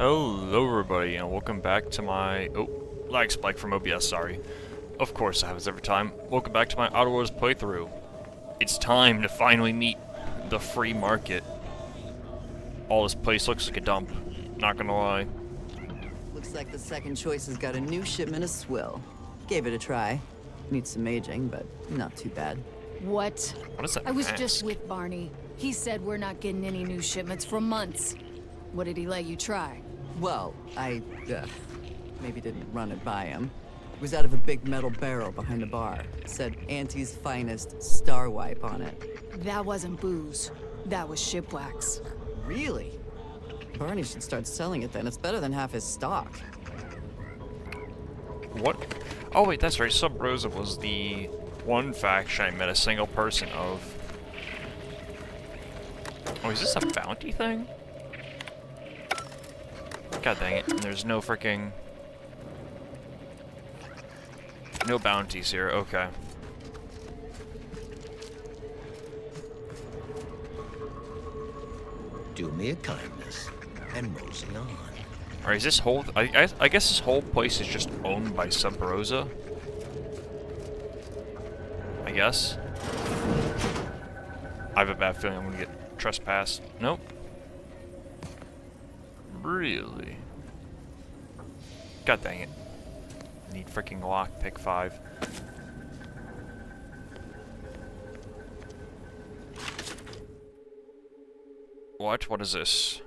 Hello everybody and welcome back to my lag spike from OBS, sorry. Of course it happens every time. Welcome back to my Outer Worlds playthrough. It's time to finally meet the free market. All this place looks like a dump, not gonna lie. Looks like the second choice has got a new shipment of swill. Gave it a try. Needs some aging, but not too bad. What? What is that I was mask? just with Barney. He said we're not getting any new shipments for months. What did he let you try? Well, I, maybe didn't run it by him. It was out of a big metal barrel behind the bar. Said Auntie's finest Star Wipe on it. That wasn't booze. That was ship wax. Really? Barney should start selling it then. It's better than half his stock. What? Oh wait, that's right, Sub Rosa was the one faction I met a single person of. Oh, is this a bounty thing? God dang it, and there's no freaking... no bounties here, okay. Do me a kindness and mosey on. Alright, is this whole... I guess this whole place is just owned by Sub Rosa? I guess? I have a bad feeling I'm gonna get trespassed. Nope. Really? God dang it. Need freaking lockpick 5. What? What is this?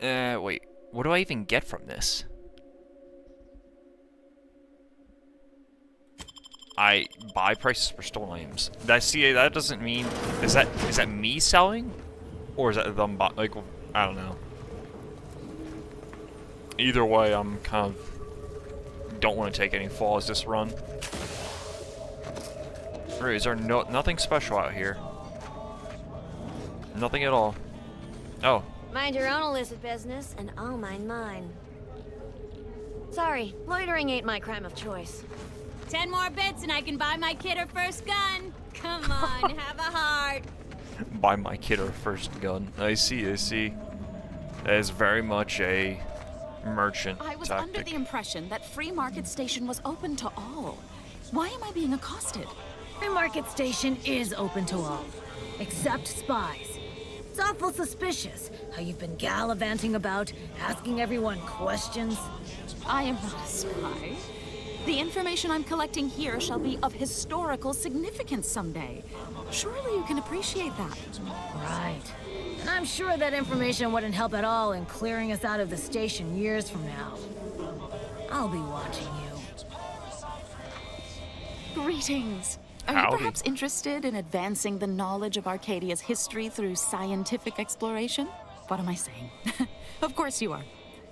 Wait. What do I even get from this? I buy prices for stolen items. That doesn't mean... Is that me selling? Or is that them like, I don't know. Either way, I'm kind of... don't want to take any falls this run. Really, is there nothing special out here? Nothing at all. Oh. Mind your own illicit business, and I'll mind mine. Sorry, loitering ain't my crime of choice. 10 more bits and I can buy my kid her first gun. Come on, have a heart. Buy my kid her first gun. I see, I see. That is very much a merchant I was tactic. under the impression that Free Market Station was open to all. Why am I being accosted? Free Market Station is open to all, except spies. It's awful suspicious how you've been gallivanting about, asking everyone questions. I am not a spy. The information I'm collecting here shall be of historical significance someday. Surely you can appreciate that. Right. And I'm sure that information wouldn't help at all in clearing us out of the station years from now. I'll be watching you. Greetings. Are Howdy. you perhaps interested in advancing the knowledge of Arcadia's history through scientific exploration? What am I saying? Of course you are.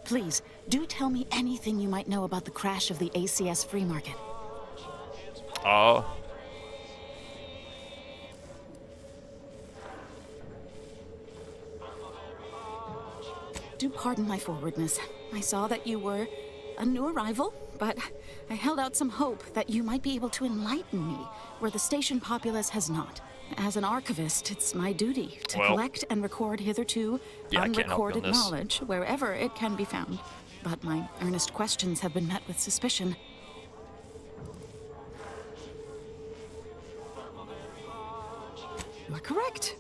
Please, do tell me anything you might know about the crash of the ACS Free Market. Do pardon my forwardness. I saw that you were a new arrival, but I held out some hope that you might be able to enlighten me where the station populace has not. As an archivist, it's my duty to collect and record hitherto I can't help you on unrecorded this. knowledge wherever it can be found. But my earnest questions have been met with suspicion. You are correct.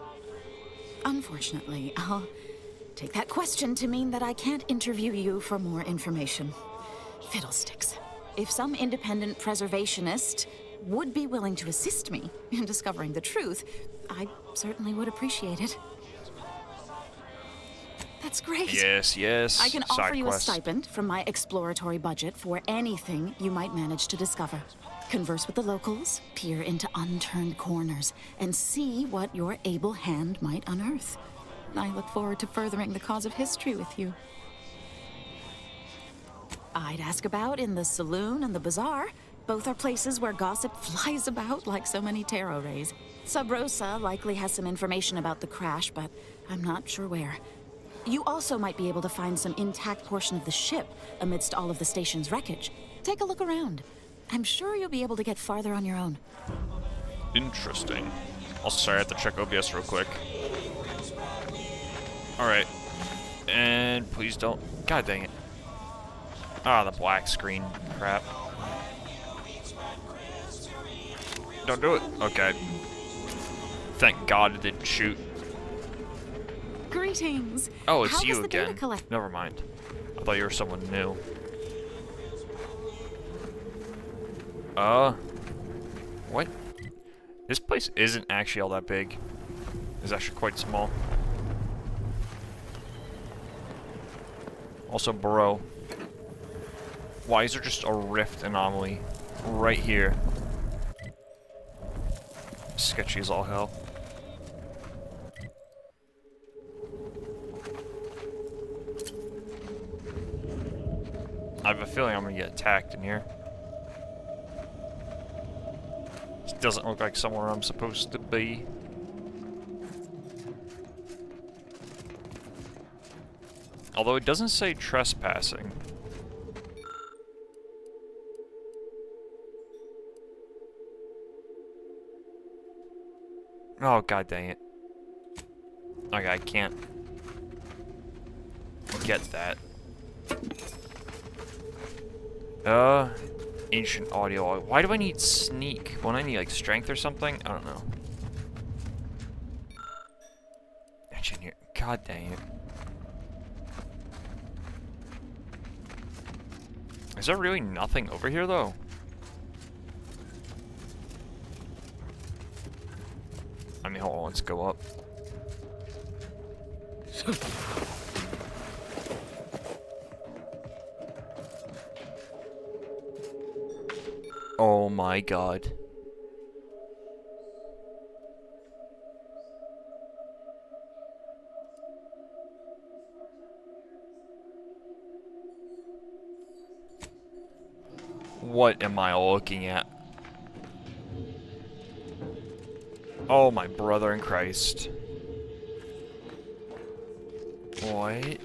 Unfortunately, I'll take that question to mean that I can't interview you for more information. Fiddlesticks. If some independent preservationist would be willing to assist me in discovering the truth, I certainly would appreciate it. That's great. Yes, yes. I can Side offer you quest. a stipend from my exploratory budget for anything you might manage to discover. Converse with the locals, peer into unturned corners, and see what your able hand might unearth. I look forward to furthering the cause of history with you. I'd ask about in the saloon and the bazaar. Both are places where gossip flies about like so many tarot rays. Sub Rosa likely has some information about the crash, but I'm not sure where. You also might be able to find some intact portion of the ship amidst all of the station's wreckage. Take a look around. I'm sure you'll be able to get farther on your own. Interesting. Also, sorry, I have to check OBS real quick. Alright. And please don't... God dang it. Ah, the black screen. Crap. Don't do it. Okay. Thank God it didn't shoot. Greetings. Oh, it's How you was the data again. collect- Never mind. I thought you were someone new. What? This place isn't actually all that big. It's actually quite small. Also, bro. Why is there just a rift anomaly right here? Sketchy as all hell. I have a feeling I'm gonna get attacked in here. This doesn't look like somewhere I'm supposed to be. Although it doesn't say trespassing. Oh, god dang it. Okay, I can't get that. Ancient audio. Why do I need sneak? Won't I need, like, strength or something? I don't know. Engineer. God dang it. Is there really nothing over here, though? I mean, hold on, let's go up. Oh my god. What am I looking at? Oh my brother in Christ. What?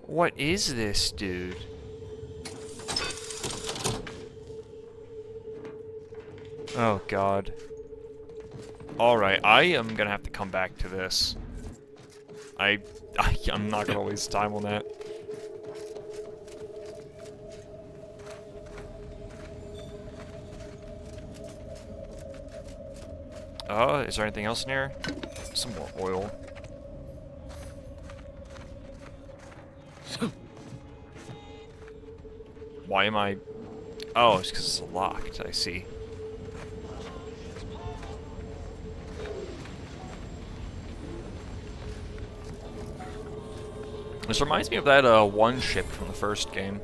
What is this, dude? Oh god. Alright, I am gonna have to come back to this. I'm not gonna waste time on that. Is there anything else in here? Some more oil. Why am I... Oh, it's because it's locked, I see. This reminds me of that one ship from the first game.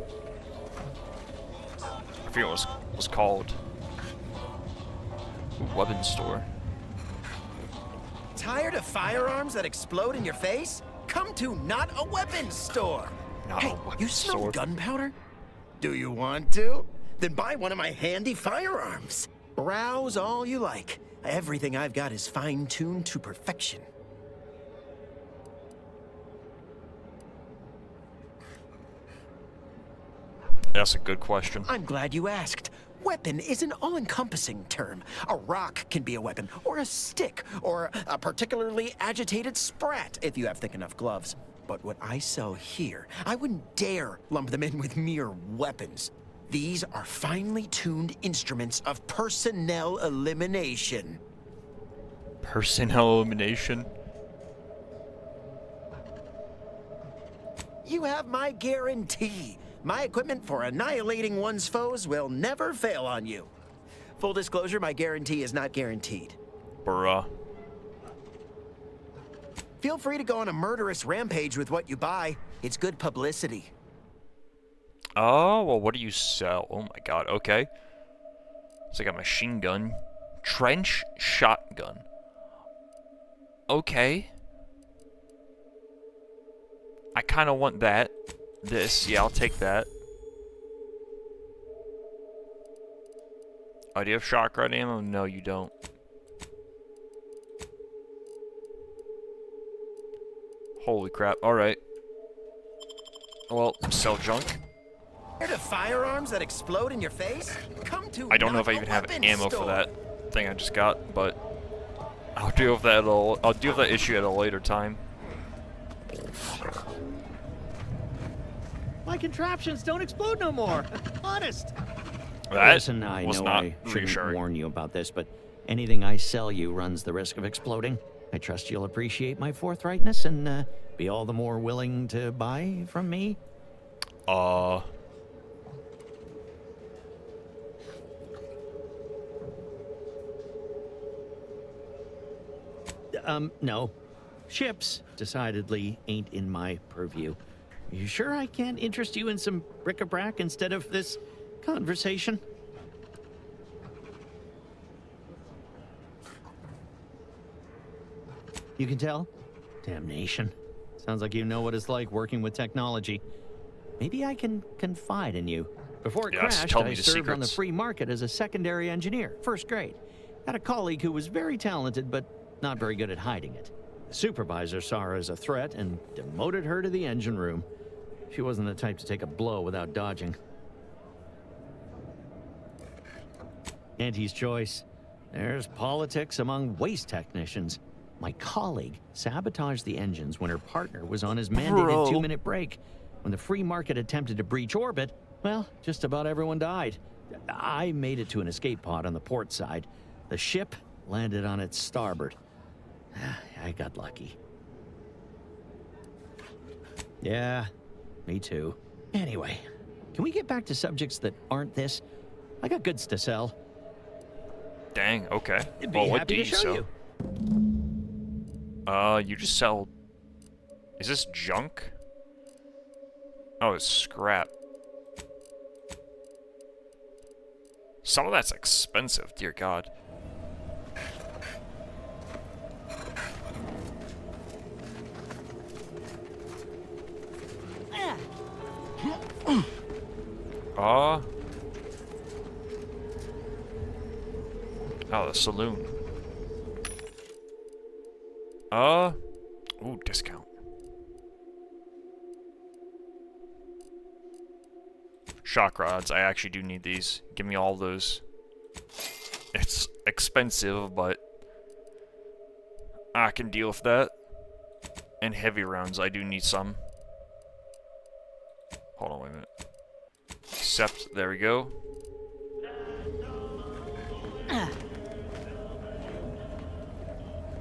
I forget what it was called. Ooh, weapons store. Tired of firearms that explode in your face? Come to Not a Weapons Store. Not Hey, a weapons you smell store. gunpowder? Do you want to? Then buy one of my handy firearms. Browse all you like. Everything I've got is fine-tuned to perfection. That's a good question. I'm glad you asked. Weapon is an all-encompassing term. A rock can be a weapon, or a stick, or a particularly agitated sprat, if you have thick enough gloves. But what I sell here, I wouldn't dare lump them in with mere weapons. These are finely tuned instruments of personnel elimination. Personnel elimination? You have my guarantee. My equipment for annihilating one's foes will never fail on you. Full disclosure, my guarantee is not guaranteed. Bruh. Feel free to go on a murderous rampage with what you buy. It's good publicity. Oh, well, what do you sell? Oh my god, okay. It's like a machine gun. Trench shotgun. Okay. I kind of want that. This, yeah, I'll take that. Oh, do you have shotgun ammo? No, you don't. Holy crap. Alright. Well, sell junk. Scared of firearms that explode in your face? Come to I don't know if I not even a have weapons ammo for store. that thing I just got, but I'll deal with that I'll deal with that issue at a later time. My contraptions don't explode no more. Honest. That Listen, I was know not I shouldn't reassuring. warn you about this, but anything I sell you runs the risk of exploding. I trust you'll appreciate my forthrightness and be all the more willing to buy from me. No. Ships decidedly ain't in my purview. You sure I can't interest you in some bric-a-brac instead of this conversation? You can tell? Damnation. Sounds like you know what it's like working with technology. Maybe I can confide in you. Before it Yes, crashed, tell me I the served on the secrets. free market as a secondary engineer, first grade. Had a colleague who was very talented, but not very good at hiding it. The supervisor saw her as a threat and demoted her to the engine room. She wasn't the type to take a blow without dodging. Auntie's choice. There's politics among waste technicians. My colleague sabotaged the engines when her partner was on his mandated 2-minute break. When the free market attempted to breach orbit, well, just about everyone died. I made it to an escape pod on the port side. The ship landed on its starboard. I got lucky. Yeah, me too. Anyway, can we get back to subjects that aren't this? I got goods to sell. Dang, okay. Be Well, what happy do to you show sell? you. You just sell... Is this junk? Oh, it's scrap. Some of that's expensive, dear God. Oh, the saloon. Ooh, discount. Shock rods, I actually do need these. Give me all those. It's expensive, but I can deal with that. And heavy rounds, I do need some. Hold on, wait a minute. Except, there we go.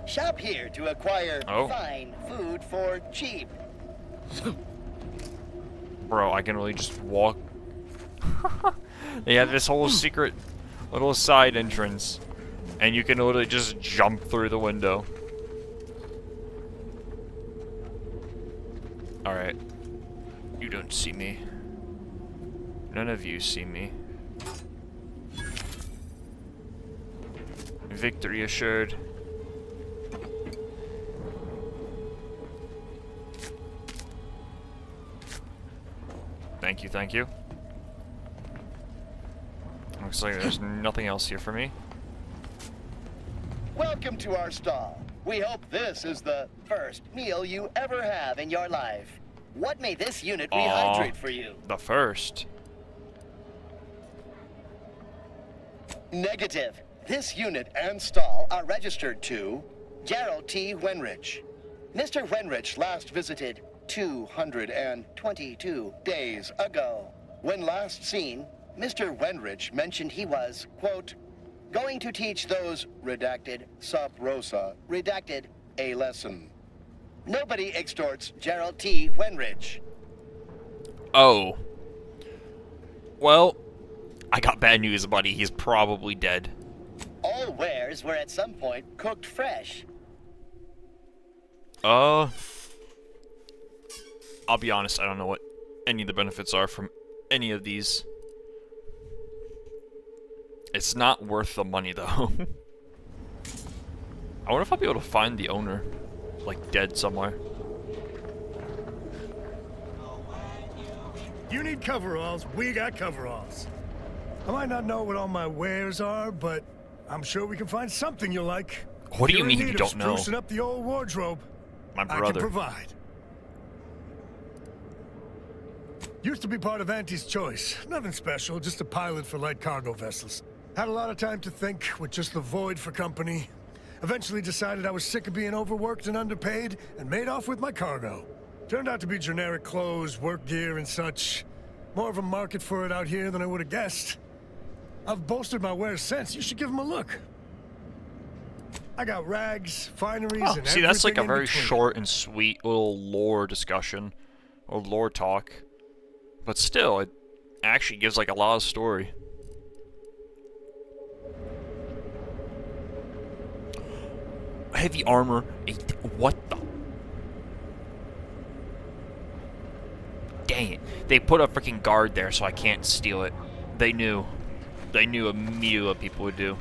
Shop here to acquire Oh. fine food for cheap. Bro, I can really just walk. They have this whole secret little side entrance. And you can literally just jump through the window. Alright. You don't see me. None of you see me. Victory assured. Thank you, thank you. Looks like there's nothing else here for me. Welcome to our stall. We hope this is the first meal you ever have in your life. What may this unit rehydrate for you? The first. Negative. This unit and stall are registered to Gerald T. Wenrich. Mr. Wenrich last visited 222 days ago. When last seen, Mr. Wenrich mentioned he was, quote, going to teach those, redacted, sub rosa, redacted, a lesson. Nobody extorts Gerald T. Wenrich. Oh. Well, I got bad news, buddy. He's probably dead. All wares were at some point cooked fresh. I'll be honest, I don't know what any of the benefits are from any of these. It's not worth the money, though. I wonder if I'll be able to find the owner, like, dead somewhere. You need coveralls, we got coveralls. I might not know what all my wares are, but I'm sure we can find something you'll like. What do you If you're mean in you need don't of know? sprucing up the old wardrobe, My I brother. can provide. Used to be part of Auntie's Choice. Nothing special, just a pilot for light cargo vessels. Had a lot of time to think, with just the void for company. Eventually decided I was sick of being overworked and underpaid, and made off with my cargo. Turned out to be generic clothes, work gear, and such. More of a market for it out here than I would have guessed. I've bolstered my wares since. You should give them a look. I got rags, fineries, Oh, and see, that's like a everything in very between. short and sweet little lore discussion, or lore talk. But still, it actually gives like a lot of story. Heavy armor. What the? Dang it. They put a freaking guard there so I can't steal it. They knew. They knew immediately what people would do.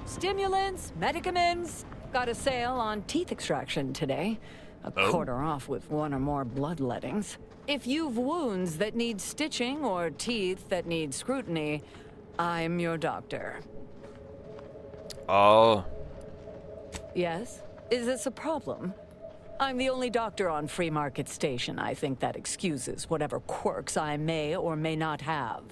Stimulants, medicaments. Got a sale on teeth extraction today. A quarter off with one or more bloodlettings. If you've wounds that need stitching or teeth that need scrutiny, I'm your doctor. Oh. Yes? Is this a problem? I'm the only doctor on Free Market Station. I think that excuses whatever quirks I may or may not have.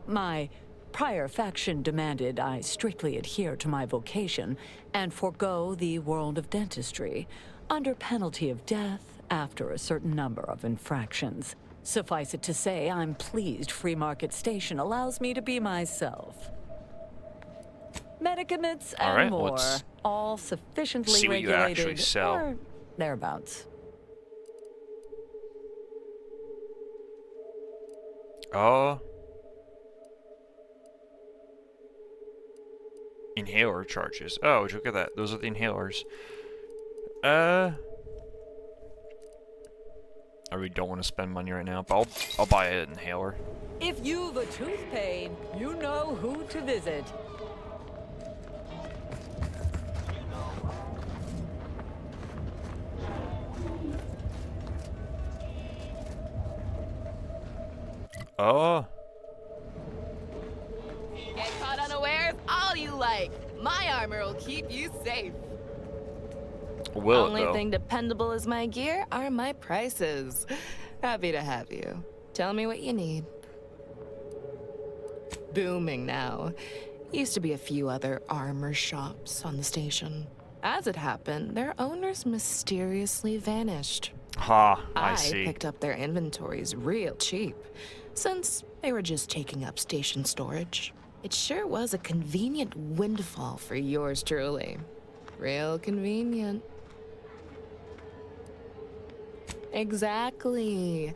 My prior faction demanded I strictly adhere to my vocation and forego the world of dentistry, under penalty of death after a certain number of infractions. Suffice it to say, I'm pleased Free Market Station allows me to be myself. Medicaments and All right, more, let's all sufficiently see what you regulated, actually sell. or thereabouts. Inhaler charges. Oh, look at that. Those are the inhalers. I really don't want to spend money right now, but I'll buy an inhaler. If you've a tooth pain, you know who to visit. Oh. Get caught unawares all you like. My armor will keep you safe. Will it, Only though? thing dependable as my gear are my prices. Happy to have you. Tell me what you need. Booming now. Used to be a few other armor shops on the station. As it happened, their owners mysteriously vanished. Ha, I see. Picked up their inventories real cheap, since they were just taking up station storage. It sure was a convenient windfall for yours truly. Real convenient. Exactly.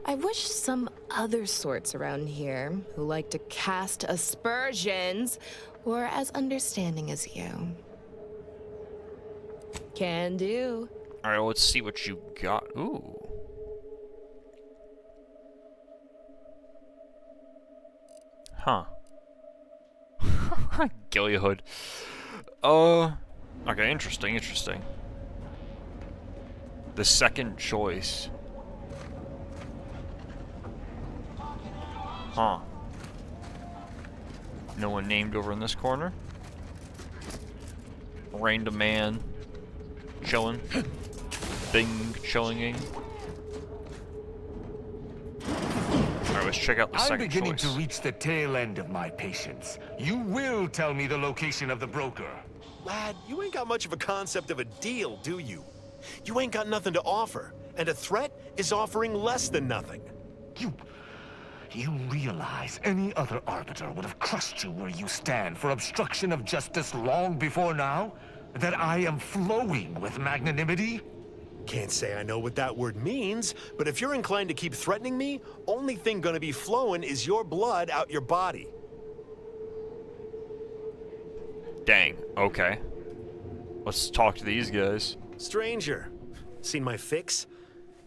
I wish some other sorts around here who like to cast aspersions were as understanding as you. Can do. Alright, let's see what you got. Ooh. Huh. Ghillie Hood. Okay, interesting, interesting. The second choice. Huh. No one named over in this corner. Random man. Chilling. Bing chillinging. Alright, let's check out the I'm second beginning choice. to reach the tail end of my patience. You will tell me the location of the broker. Lad, you ain't got much of a concept of a deal, do you? You ain't got nothing to offer, and a threat is offering less than nothing. You realize any other arbiter would have crushed you where you stand for obstruction of justice long before now? That I am flowing with magnanimity? Can't say I know what that word means, but if you're inclined to keep threatening me, only thing gonna be flowing is your blood out your body. Dang, okay. Let's talk to these guys. Stranger, seen my fix?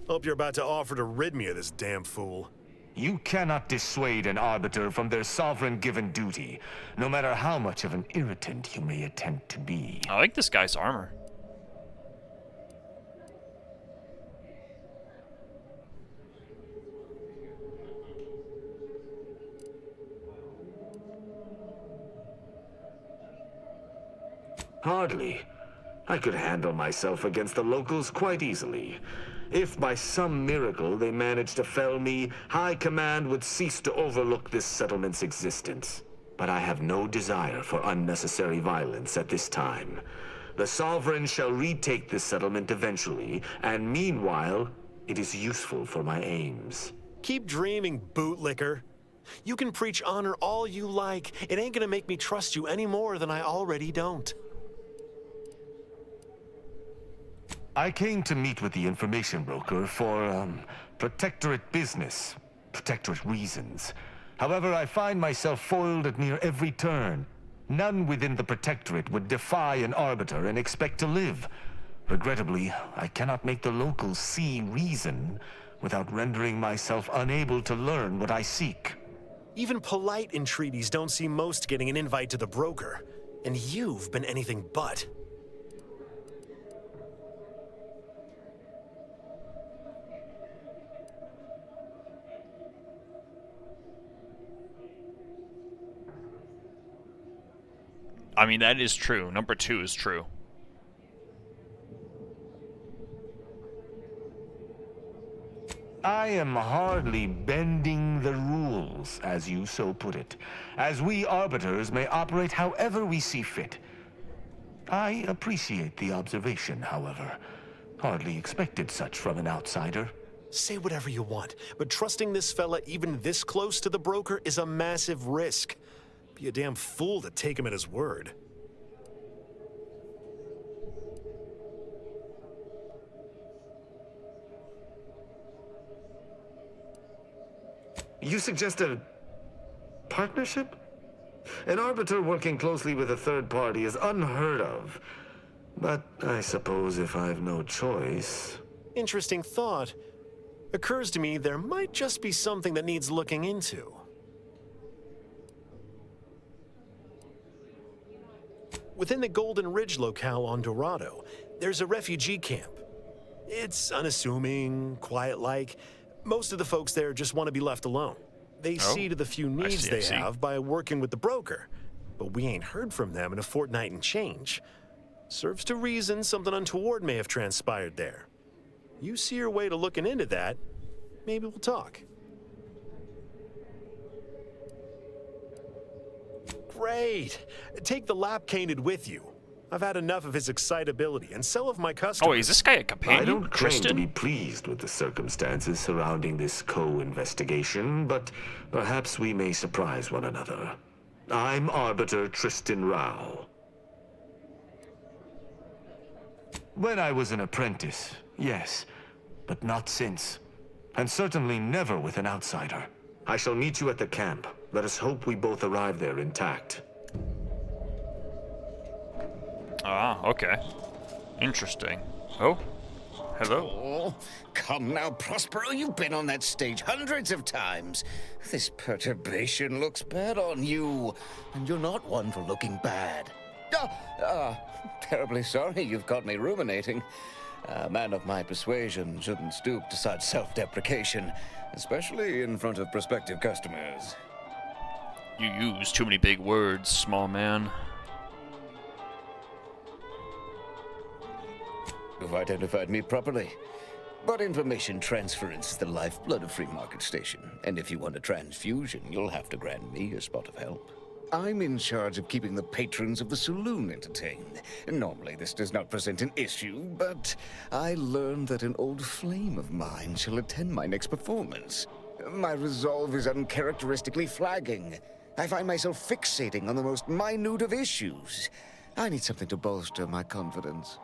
Hope you're about to offer to rid me of this damn fool. You cannot dissuade an arbiter from their sovereign-given duty, no matter how much of an irritant you may attempt to be. I like this guy's armor. Hardly. I could handle myself against the locals quite easily. If by some miracle they managed to fell me, High Command would cease to overlook this settlement's existence. But I have no desire for unnecessary violence at this time. The Sovereign shall retake this settlement eventually, and meanwhile, it is useful for my aims. Keep dreaming, bootlicker. You can preach honor all you like. It ain't gonna make me trust you any more than I already don't. I came to meet with the information broker for, Protectorate business. Protectorate reasons. However, I find myself foiled at near every turn. None within the Protectorate would defy an Arbiter and expect to live. Regrettably, I cannot make the locals see reason without rendering myself unable to learn what I seek. Even polite entreaties don't see most getting an invite to the broker. And you've been anything but. I mean, that is true. Number 2 is true. I am hardly bending the rules, as you so put it, as we Arbiters may operate however we see fit. I appreciate the observation, however. Hardly expected such from an outsider. Say whatever you want, but trusting this fella even this close to the broker is a massive risk. Be a damn fool to take him at his word. You suggest a partnership? An Arbiter working closely with a third party is unheard of. But I suppose if I've no choice... Interesting thought. Occurs to me there might just be something that needs looking into. Within the Golden Ridge locale on Dorado, there's a refugee camp. It's unassuming, quiet-like. Most of the folks there just want to be left alone. They see to the few needs they have by working with the broker. But we ain't heard from them in a fortnight and change. Serves to reason something untoward may have transpired there. You see your way to looking into that, maybe we'll talk. Great! Take the lap cained with you. I've had enough of his excitability, and so have my customers. Oh, is this guy a companion? I don't claim to Tristan? be pleased with the circumstances surrounding this co-investigation, but perhaps we may surprise one another. I'm Arbiter Tristan Rao. When I was an apprentice, yes, but not since. And certainly never with an outsider. I shall meet you at the camp. Let us hope we both arrive there intact. Ah, okay. Interesting. Oh, hello. Oh, come now, Prospero, you've been on that stage hundreds of times. This perturbation looks bad on you, and you're not one for looking bad. Terribly sorry you've got me ruminating. A man of my persuasion shouldn't stoop to such self-deprecation, especially in front of prospective customers. You use too many big words, small man. You've identified me properly. But information transference is the lifeblood of Free Market Station, and if you want a transfusion, you'll have to grant me a spot of help. I'm in charge of keeping the patrons of the saloon entertained. Normally this does not present an issue, but I learned that an old flame of mine shall attend my next performance. My resolve is uncharacteristically flagging. I find myself fixating on the most minute of issues. I need something to bolster my confidence.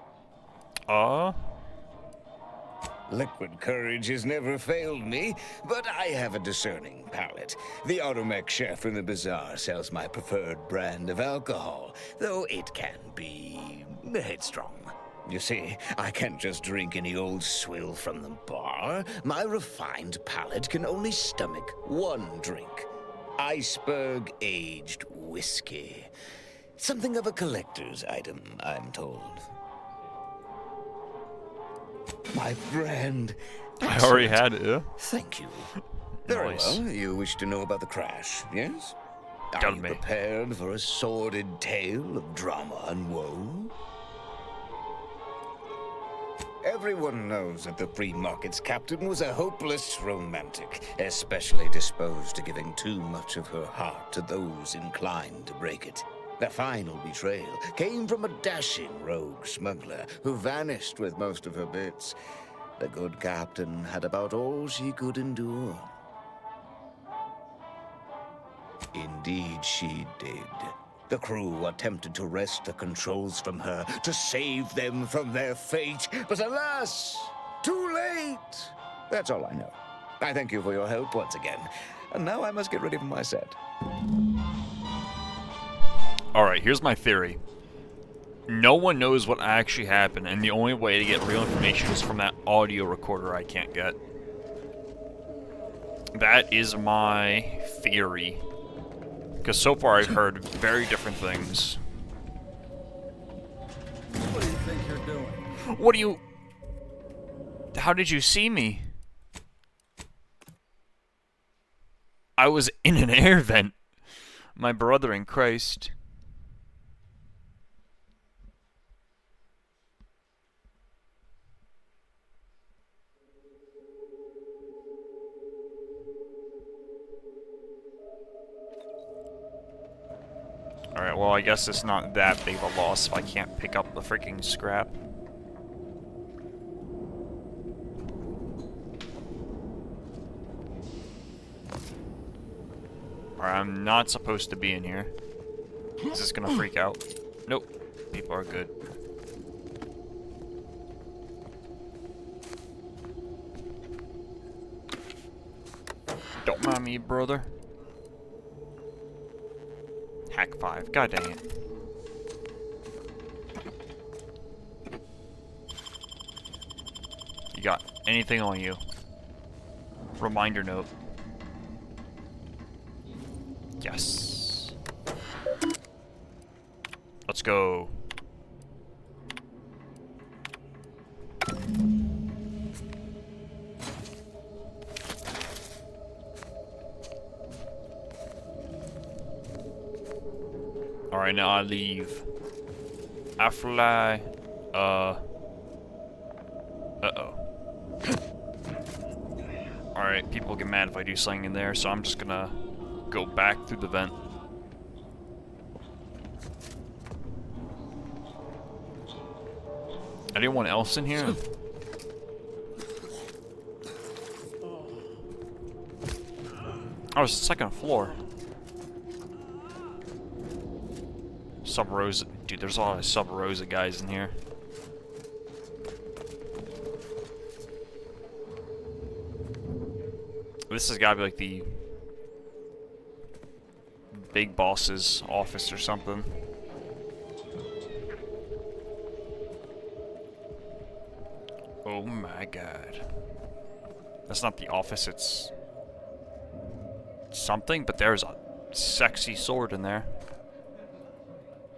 Liquid courage has never failed me, but I have a discerning palate. The Automech chef from the bazaar sells my preferred brand of alcohol, though it can be headstrong. You see, I can't just drink any old swill from the bar. My refined palate can only stomach one drink. Iceberg-aged whiskey. Something of a collector's item, I'm told. My brand. I already had it, yeah? Thank you. Very well. You wish to know about the crash, yes? Are you prepared for a sordid tale of drama and woe? Everyone knows that the Free Market's captain was a hopeless romantic, especially disposed to giving too much of her heart to those inclined to break it. The final betrayal came from a dashing rogue smuggler who vanished with most of her bits. The good captain had about all she could endure. Indeed she did. The crew attempted to wrest the controls from her to save them from their fate, but alas, too late! That's all I know. I thank you for your help once again, and now I must get ready for my set. Alright, here's my theory. No one knows what actually happened, and the only way to get real information is from that audio recorder I can't get. That is my theory. Because so far I've heard very different things. What do you think you're doing? What do you... How did you see me? I was in an air vent. My brother in Christ. Alright, well, I guess it's not that big of a loss if I can't pick up the freaking scrap. Alright, I'm not supposed to be in here. Is this gonna freak out? Nope. People are good. Don't mind me, brother. Hack 5. God dang it. You got anything on you? Reminder note. Yes. Let's go. Alright, now I leave. I fly. Uh-oh. Alright, people get mad if I do something in there, so I'm just gonna go back through the vent. Anyone else in here? Oh, it's the second floor. Sub Rosa. Dude, there's a lot of Sub Rosa guys in here. This has gotta be like the big boss's office or something. Oh my god. That's not the office, it's something, but there's a sexy sword in there.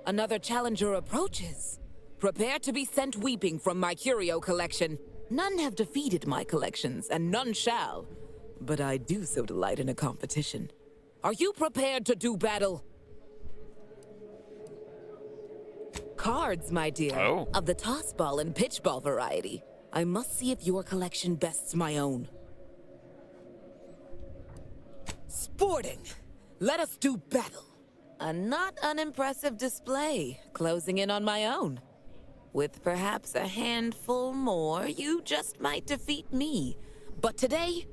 Another challenger approaches. Prepare to be sent weeping from my curio collection. None have defeated my collections, and none shall. But I do so delight in a competition. Are you prepared to do battle? Cards, my dear. Oh. Of the toss ball and pitch ball variety. I must see if your collection bests my own. Sporting. Let us do battle. A not unimpressive display, closing in on my own. With perhaps a handful more, you just might defeat me. But today,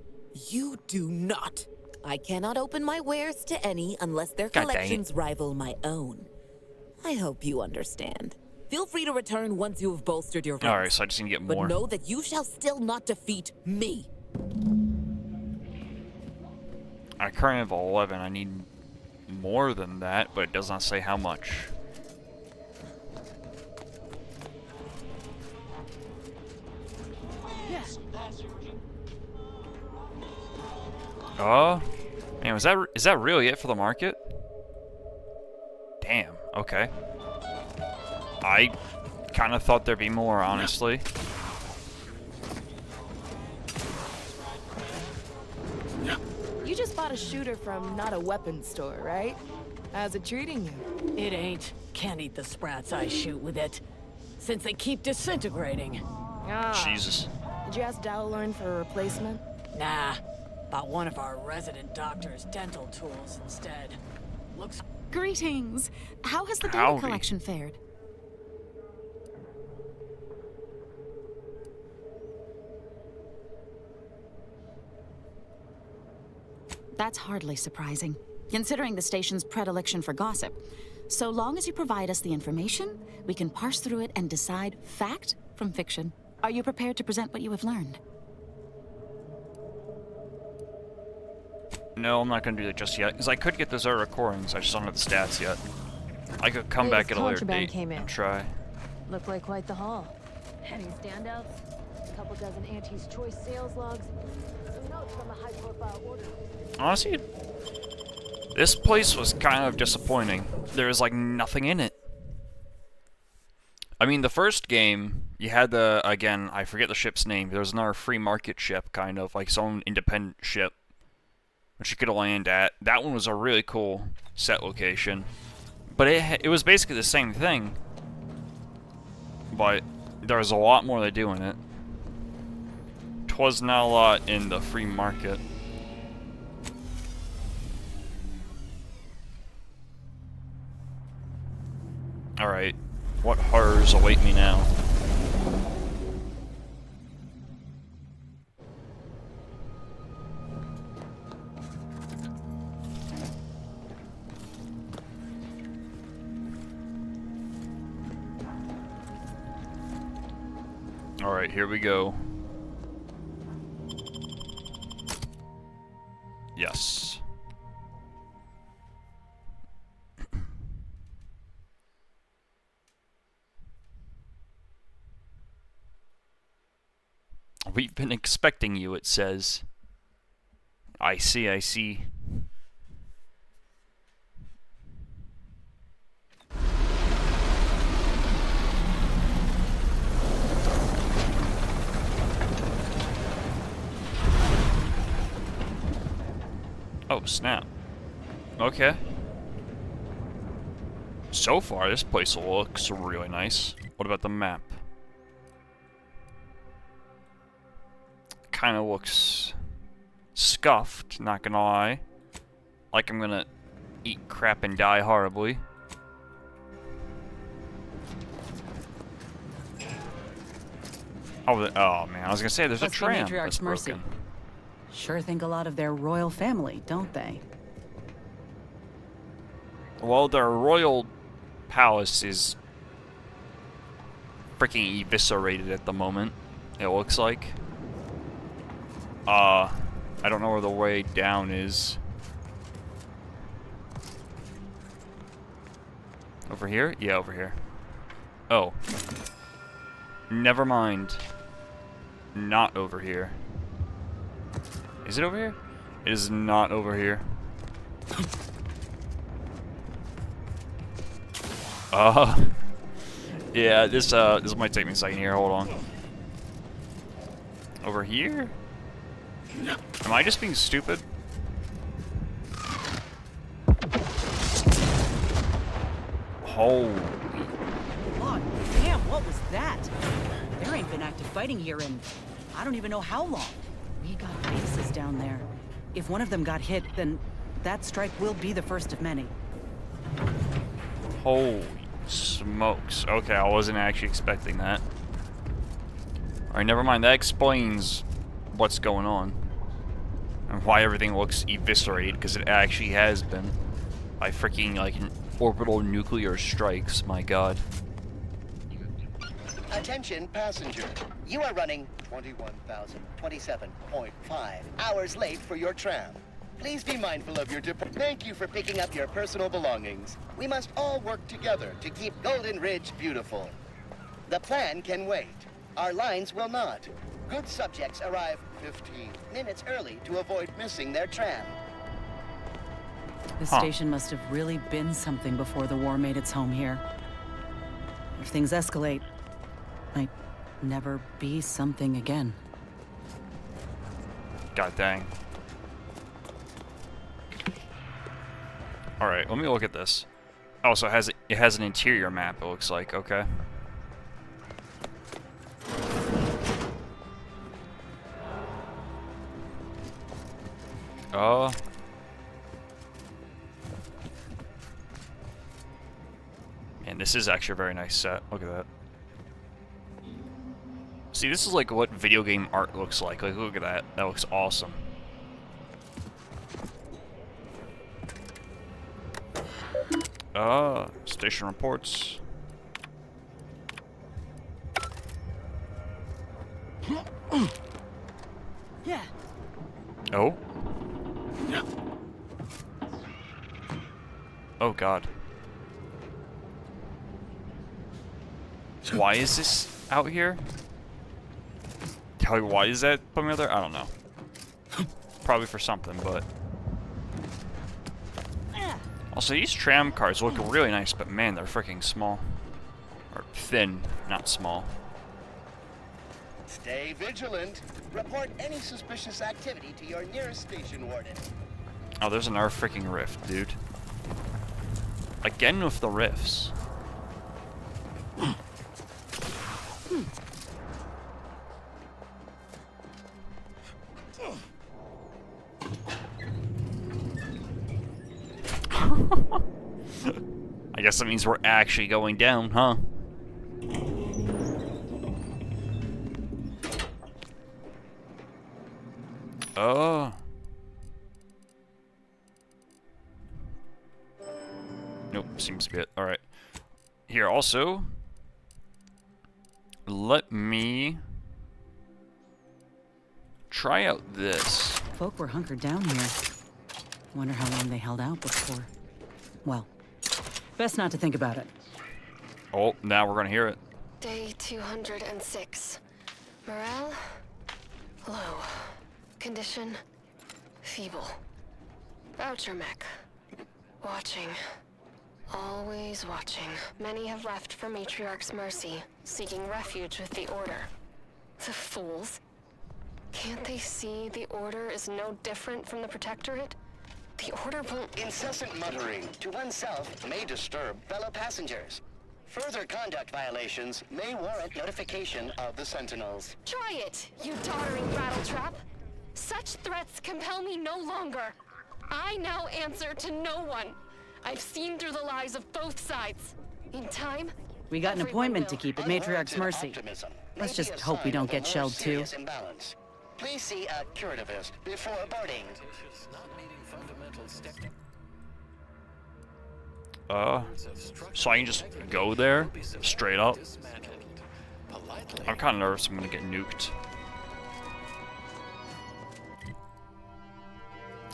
you do not. I cannot open my wares to any unless their God dang it. collections rival my own. I hope you understand. Feel free to return once you have bolstered your ranks. Alright, so I just need to get more. But know that you shall still not defeat me. I currently have 11. I need more than that, but it does not say how much. Oh, man, is that really it for the market? Damn. Okay. I kind of thought there'd be more, honestly. You just bought a shooter from not a weapons store, right? How's it treating you? It ain't. Can't eat the sprats I shoot with it. Since they keep disintegrating. Ah. Jesus. Did you ask Dowlorn for a replacement? Nah. Bought one of our resident doctor's dental tools instead. Looks... Greetings. How has the data Howdy. collection fared? That's hardly surprising, considering the station's predilection for gossip. So long as you provide us the information, we can parse through it and decide fact from fiction. Are you prepared to present what you have learned? No, I'm not gonna do that just yet, because I could get those other recordings, I just don't have the stats yet. I could come back at a later date and try. Looked like quite the haul. Any standouts? A couple dozen Auntie's Choice sales logs. Some notes from a high-profile order. Honestly, this place was kind of disappointing. There was like nothing in it. I mean, the first game, you had the, again, I forget the ship's name, there was another free market ship, kind of, like its own independent ship, which you could land at. That one was a really cool set location. But it was basically the same thing. But there was a lot more to do in it. 'Twas not a lot in the free market. Alright, what horrors await me now? Alright, here we go. Yes. We've been expecting you, it says. I see, I see. Oh, snap. Okay. So far, this place looks really nice. What about the map? Kind of looks scuffed, not gonna lie. Like I'm gonna eat crap and die horribly. Oh, oh man, I was gonna say there's a Must be tram Matriarch's that's mercy. broken. Sure think a lot of their royal family, don't they? Well, their royal palace is freaking eviscerated at the moment, it looks like. I don't know where the way down is. Over here? Yeah, over here. Oh. Never mind. Not over here. Is it over here? It is not over here. Yeah, this might take me a second here. Hold on. Over here? Am I just being stupid? Holy. God damn, what was that? There ain't been active fighting here in I don't even know how long. We got bases down there. If one of them got hit, then that strike will be the first of many. Holy smokes. Okay, I wasn't actually expecting that. Alright, never mind. That explains what's going on. And why everything looks eviscerated, because it actually has been. By freaking, like, orbital nuclear strikes. My god. Attention passenger. You are running 21,027.5 hours late for your tram. Please be mindful of your Thank you for picking up your personal belongings. We must all work together to keep Golden Ridge beautiful. The plan can wait. Our lines will not. Good subjects arrive 15 minutes early to avoid missing their tram. This station must have really been something before the war made its home here. If things escalate, might never be something again. God dang. Alright, let me look at this. Oh, so it has an interior map, it looks like. Okay. Oh. Man, this is actually a very nice set. Look at that. See, this is like what video game art looks like. Like, look at that. That looks awesome. Station reports. Yeah. Oh. Oh God. Why is this out here? Tell you why is that put me out there? I don't know. Probably for something, but. Also, these tram cars look really nice, but man, they're freaking small. Or thin, not small. Stay vigilant. Report any suspicious activity to your nearest station warden. Oh, there's another freaking rift, dude. Again with the rifts. I guess that means we're actually going down, huh? Oh. Nope, seems to be it. Alright. Here, also, let me try out this. Folk were hunkered down here. Wonder how long they held out before. Well, best not to think about it. Oh, now we're gonna hear it. Day 206. Morale? Low. Condition? Feeble. Voucher mech. Watching. Always watching. Many have left for Matriarch's mercy, seeking refuge with the Order. The fools. Can't they see the Order is no different from the Protectorate? The Order won't... Incessant muttering to oneself may disturb fellow passengers. Further conduct violations may warrant notification of the Sentinels. Try it, you doddering rattletrap! Such threats compel me no longer. I now answer to no one. I've seen through the lies of both sides. In time, we got an appointment to keep at Matriarch's Mercy. Let's just hope we don't get shelled too. Please see a curativist before boarding. So I can just go there straight up. I'm kind of nervous I'm gonna get nuked.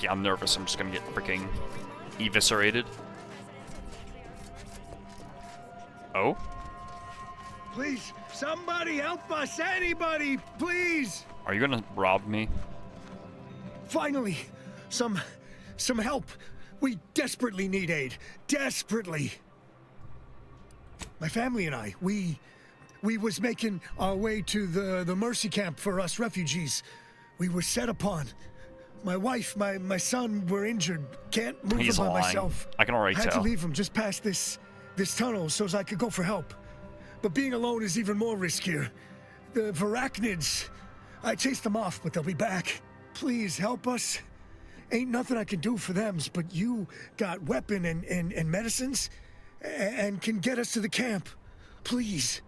Yeah, I'm nervous I'm just gonna get freaking eviscerated. Oh? Please, somebody help us! Anybody, please! Are you gonna rob me? Finally, some help. We desperately need aid. Desperately. My family and I, we was making our way to the Mercy camp for us refugees. We were set upon. My wife, my son were injured. Can't move them by myself. I can already tell. Had to leave them just past this tunnel so as I could go for help. But being alone is even more riskier. The Varachnids, I chased them off, but they'll be back. Please help us. Ain't nothing I can do for them, but you got weapon and medicines and can get us to the camp. Please.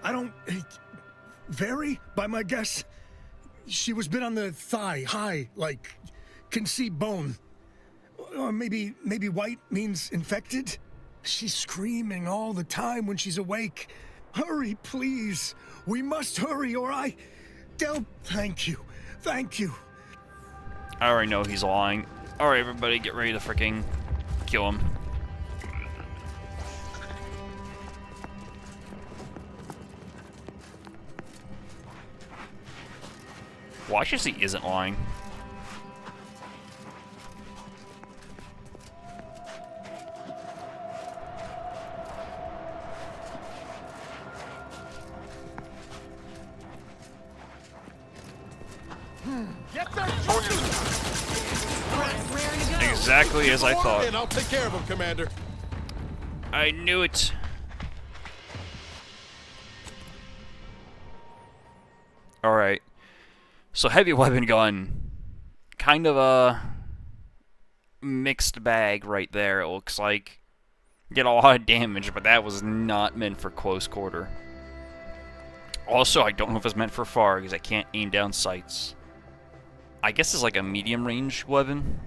I don't... Vary, by my guess. She was bit on the thigh, high, like, can see bone. Or maybe white means infected? She's screaming all the time when she's awake. Hurry, please. We must hurry, or thank you. Thank you. I already know he's lying. Alright, everybody, get ready to freaking kill him. Watch as he isn't lying. Exactly as I thought. And I'll take care of him, Commander. I knew it. Alright. So heavy weapon gun. Kind of a mixed bag right there, it looks like. Get a lot of damage, but that was not meant for close quarter. Also, I don't know if it's meant for far, because I can't aim down sights. I guess it's like a medium range weapon.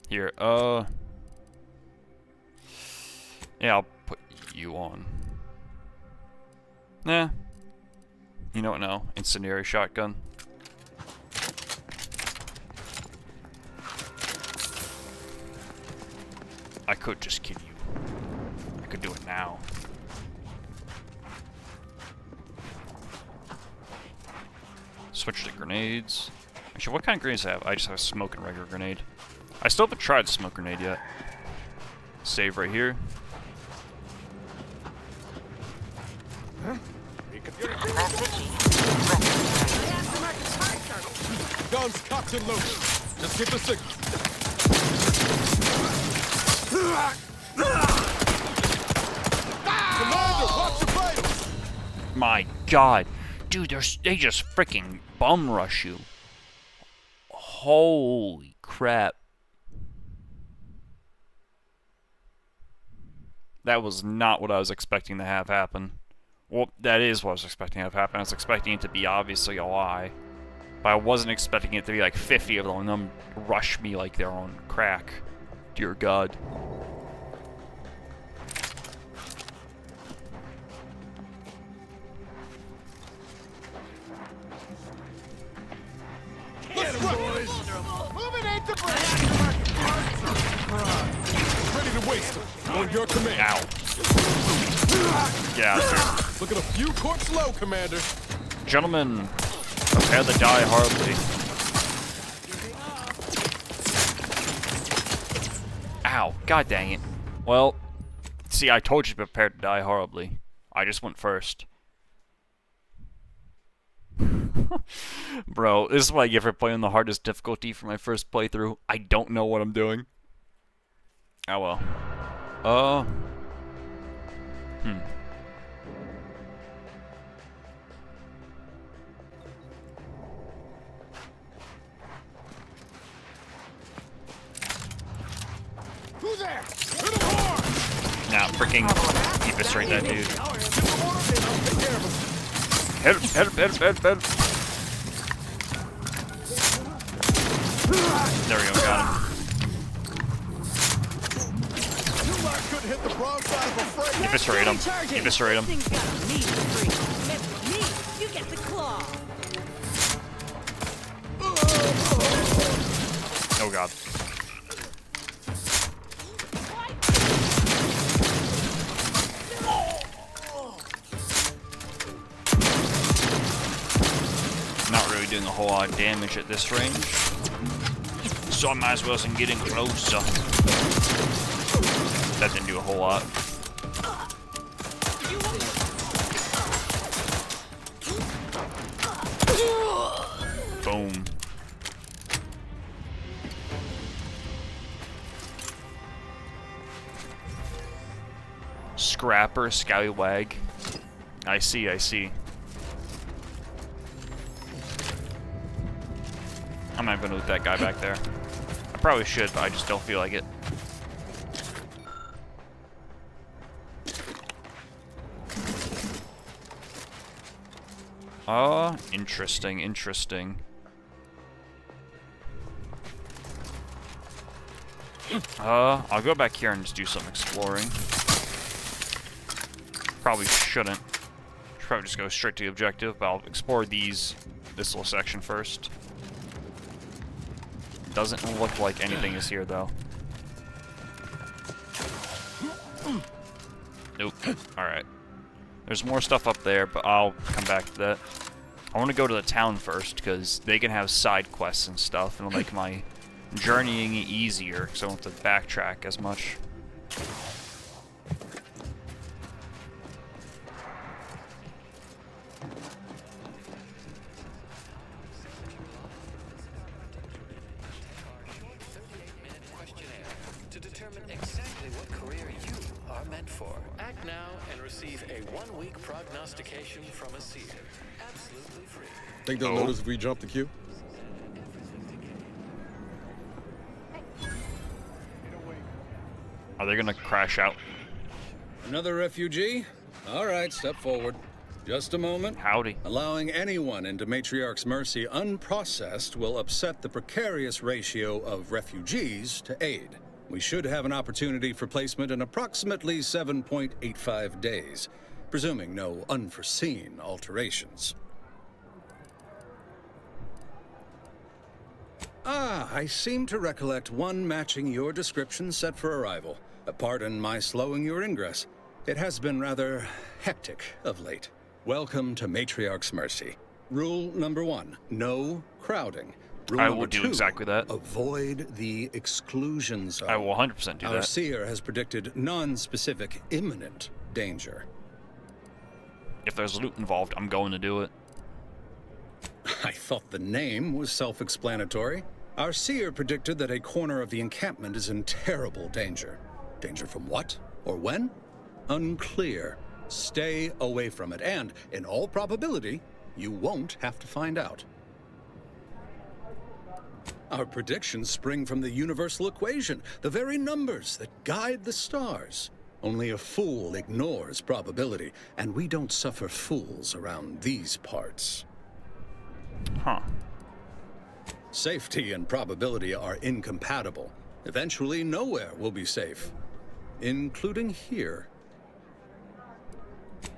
Here, yeah, I'll put you on. Nah. You know what, no. Incendiary shotgun. I could just kill you. I could do it now. Switch to grenades. Actually, what kind of grenades do I have? I just have a smoke and regular grenade. I still haven't tried smoke grenade yet. Save right here. Guns cocked and loaded. Just give the signal. Commander, watch your vitals! My god. Dude, they just freaking bum rush you. Holy crap. That was not what I was expecting to have happen. Well, that is what I was expecting to have happen. I was expecting it to be obviously a lie. But I wasn't expecting it to be like 50 of them and them rush me like they're on crack. Dear God. Let's rock! Moving ain't the ready to waste them. On your command. Ow. Yeah, sure. Looking a few corpse low, Commander. Gentlemen, prepare to die horribly. Ow, god dang it. Well, see, I told you to prepare to die horribly. I just went first. Bro, this is what I get for playing the hardest difficulty for my first playthrough. I don't know what I'm doing. Oh well. Who's there? To the horn! Now, freaking eviscerate that dude. Hit him, hit him, hit him, hit him, hit him. There we go, got him. Couldn't hit the broadside of a freight. Eviscerate him. Eviscerate him. You get the claw. Oh god. Not really doing a whole lot of damage at this range, so I might as well be getting closer. That didn't do a whole lot. Boom. Scrapper, scallywag. I see, I see. I'm not gonna loot that guy back there. I probably should, but I just don't feel like it. Interesting, interesting. I'll go back here and just do some exploring. Probably shouldn't. Should probably just go straight to the objective, but I'll explore this little section first. Doesn't look like anything is here, though. Nope. Alright. There's more stuff up there, but I'll come back to that. I want to go to the town first, because they can have side quests and stuff, and it'll make my journeying easier, so I don't have to backtrack as much. are meant for. Act now and receive a 1-week prognostication from a seer. Absolutely free. Think they'll notice if we jump the queue? Are they gonna crash out? Another refugee? All right, step forward. Just a moment. Howdy. Allowing anyone into Matriarch's Mercy unprocessed will upset the precarious ratio of refugees to aid. We should have an opportunity for placement in approximately 7.85 days, presuming no unforeseen alterations. Ah, I seem to recollect one matching your description set for arrival. Pardon my slowing your ingress. It has been rather hectic of late. Welcome to Matriarch's Mercy. Rule number 1, no crowding. Rule I number will do 2, exactly that. Avoid the exclusion zone. I will 100% do Our that. seer has predicted non-specific imminent danger. If there's loot involved, I'm going to do it. I thought the name was self-explanatory. Our seer predicted that a corner of the encampment is in terrible danger. Danger from what or when? Unclear. Stay away from it, and, in all probability, you won't have to find out. Our predictions spring from the universal equation, the very numbers that guide the stars. Only a fool ignores probability, and we don't suffer fools around these parts. Huh. Safety and probability are incompatible. Eventually, nowhere will be safe, including here.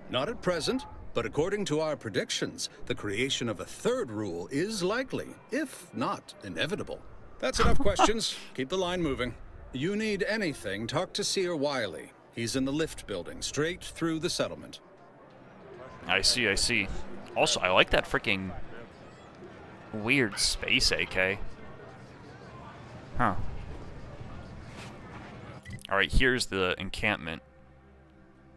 Not at present, but according to our predictions, the creation of a third rule is likely, if not inevitable. That's enough questions. Keep the line moving. You need anything, talk to Seer Wiley. He's in the lift building, straight through the settlement. I see, I see. Also, I like that freaking weird space AK. Huh. Alright, here's the encampment.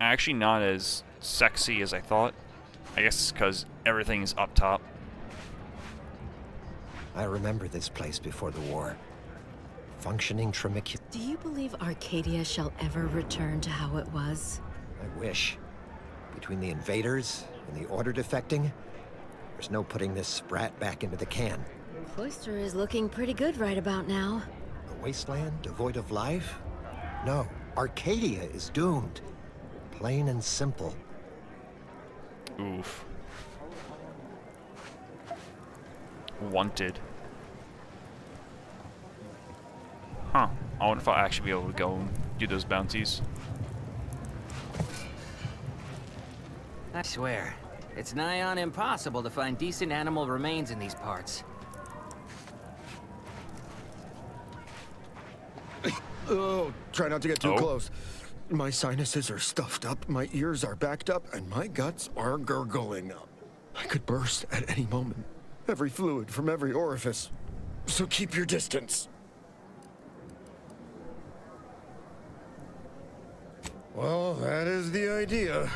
Actually not as sexy as I thought. I guess it's because everything is up top. I remember this place before the war. Functioning Tremicula. Do you believe Arcadia shall ever return to how it was? I wish. Between the invaders and the Order defecting, there's no putting this sprat back into the can. Cloister is looking pretty good right about now. A wasteland devoid of life? No, Arcadia is doomed. Plain and simple. Oof. Wanted. Huh. I wonder if I'll actually be able to go and do those bounties. I swear, it's nigh on impossible to find decent animal remains in these parts. Oh, try not to get too close. My sinuses are stuffed up, my ears are backed up, and my guts are gurgling. I could burst at any moment. Every fluid from every orifice. So keep your distance. Well, that is the idea.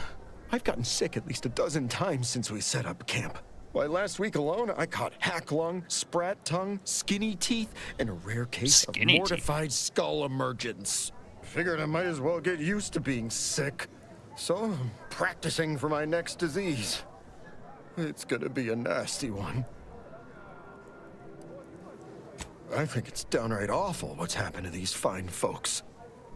I've gotten sick at least a dozen times since we set up camp. Why, last week alone, I caught hack lung, sprat tongue, skinny teeth, and a rare case of mortified skull emergence. Figured I might as well get used to being sick. So I'm practicing for my next disease. It's gonna be a nasty one. I think it's downright awful what's happened to these fine folks.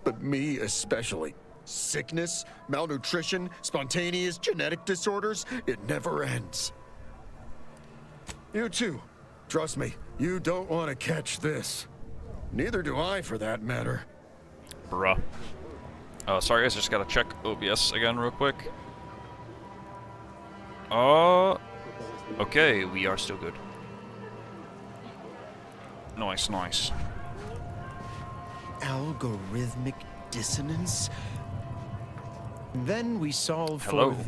But me especially. Sickness, malnutrition, spontaneous genetic disorders, it never ends. You too. Trust me, you don't want to catch this. Neither do I, for that matter. Bruh. Sorry guys, just gotta check OBS again real quick. Okay, we are still good. Nice, nice. Algorithmic dissonance? Then we solve Hello. for